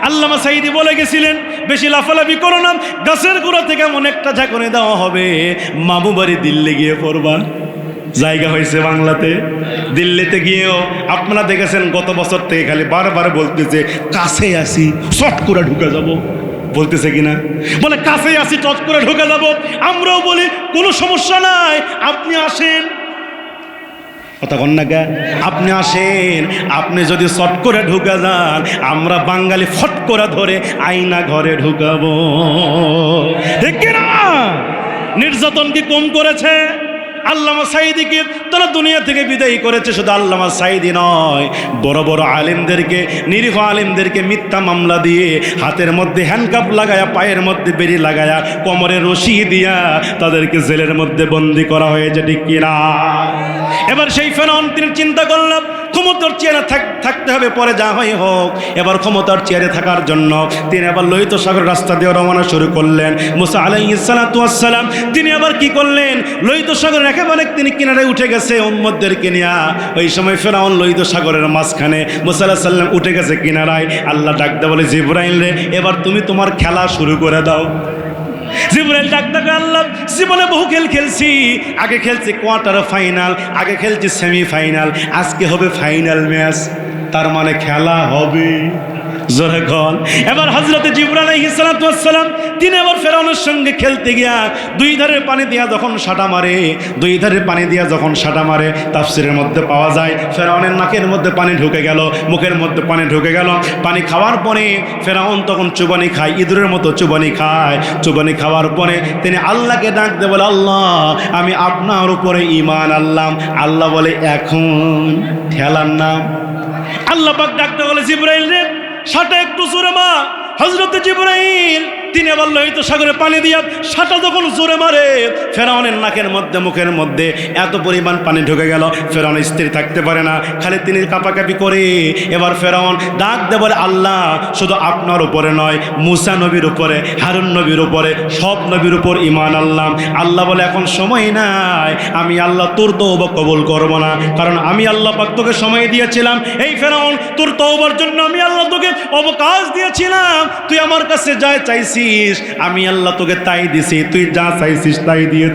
আল্লামা সাঈদী বলে গেছিলেন, বেশি লাফালাফি করো না, গাছের গোড়া থেকে এমন একটা ঝাঁকুনি দেওয়া হবে, মামু বাড়ি দিল্লি গিয়ে পড়বা। জায়গা হয়েছে বাংলাতে। দিল্লিতে গিয়েও আপনারা দেখেছেন গত বছর থেকে খালি বারবার বলতেছে কাছে আসি, শর্ট করে ঢুকে যাব। বলতেছে কিনা? বলে কাছে আসি, টচ করে ঢুকে যাব। আমরাও বলি কোনো সমস্যা নাই, আপনি আসেন। কথা কন না কে? আপনি আসেন। আপনি যদি শর্ট করে ঢুকে যান, আমরা বাঙালি ফট করে ধরে আয়না ঘরে ঢুকাবো। ঠিক কিনা? নির্যাতন কি কম করেছে? আল্লামা সাঈদীকে তারা দুনিয়া থেকে বিদায় করেছে। শুধু আল্লামা সাঈদী নয়, বড় বড় আলেমদেরকে, নিরীহ আলেমদেরকে মিথ্যা মামলা দিয়ে হাতের মধ্যে হ্যান্ডকাপ লাগায়া, পায়ের মধ্যে বেড়ি লাগায়া, কোমরে রশি দিয়া তাদেরকে জেলের মধ্যে বন্দি করা হয়েছে। ঠিক কিনা? এবার সেই ফেরাউন তিনি চিন্তা করলাম ক্ষমতার চেয়ারে থাকতে হবে, পরে যা হয় হোক। এবার ক্ষমতার চেয়ারে থাকার জন্য তিনি আবার লোহিত সাগর রাস্তা দিয়ে রওনা শুরু করলেন। মুসা আলাইহিস সালাতু ওয়াস সালাম তিনি আবার কি করলেন? লোহিত সাগরের একেবারে তিনি কিনারে উঠে গেছে উম্মতদেরকে নিয়ে। ওই সময় ফেরাউন লোহিত সাগরের মাঝখানে, মুসা আলাইহিস সালাম উঠে গেছে কিনারায়। আল্লাহ ডাকতে বলে, জিবরাইল রে, এবার তুমি তোমার খেলা শুরু করে দাও। জিবরাইল ডাকতে, আল্লাহ জীবনে বহু খেল খেলছি, আগে খেলছি কোয়ার্টার ফাইনাল, আগে খেলছি সেমিফাইনাল, আজকে হবে ফাইনাল ম্যাচ, তার মানে খেলা হবে। জোরে কন। এবার হযরত জিবরাইল আলাইহিস সালাতু ওয়াস সালাম তিনি আবার ফেরাউনের সঙ্গে খেলতে গিয়া দুই ধারের পানি দিয়া যখন সাটা মারে, দুই ধারের পানি দিয়া যখন সাটা মারে, তাফসীরের মধ্যে পাওয়া যায় ফেরাউনের নাকের মধ্যে পানি ঢুকে গেল, মুখের মধ্যে পানি ঢুকে গেল। পানি খাওয়ার পরে ফেরাউন তখন চুবানি খায়, ইঁদুরের মতো চুবানি খায়। চুবানি খাওয়ার পরে তিনি আল্লাহকে ডাক দিয়ে বলে, আল্লাহ আমি আপনার উপরে ঈমান আনলাম। আল্লাহ বলে, এখন খেলার নাম। আল্লাহ পাক ডাকতে বলে, জিবরাইল রে, সাটা একটু জোরে মা। হযরত জিবরাইল তিনি আবার লোহিত সাগরে পানি দিয়া সাঁটা যখন জোরে মারে, ফেরাউনের নাকের মধ্যে মুখের মধ্যে এত পরিমাণ পানি ঢুকে গেল, ফেরাউন স্থির থাকতে পারে না, খালি তিনি কাঁপাকাঁপি করে। এবার ফেরাউন ডাক দিয়ে বলে, আল্লাহ শুধু আপনার উপরে নয়, মুসা নবীর উপরে, হারুন নবীর উপরে, সব নবীর উপর ঈমান আনলাম। আল্লাহ বলে, এখন সময় নাই, আমি আল্লাহ তোর তওবা কবুল করব না, কারণ আমি আল্লাহ পাক তোকে সময় দিয়েছিলাম। এই ফেরাউন, তোর তওবার জন্য আমি আল্লাহ তোকে অবকাশ দিয়েছিলাম। তুই আমার কাছে যা চাইছিস আমি আল্লাহ তোকে তাই দিছি, তুই যা চাইছিস তাই দিয়েছি।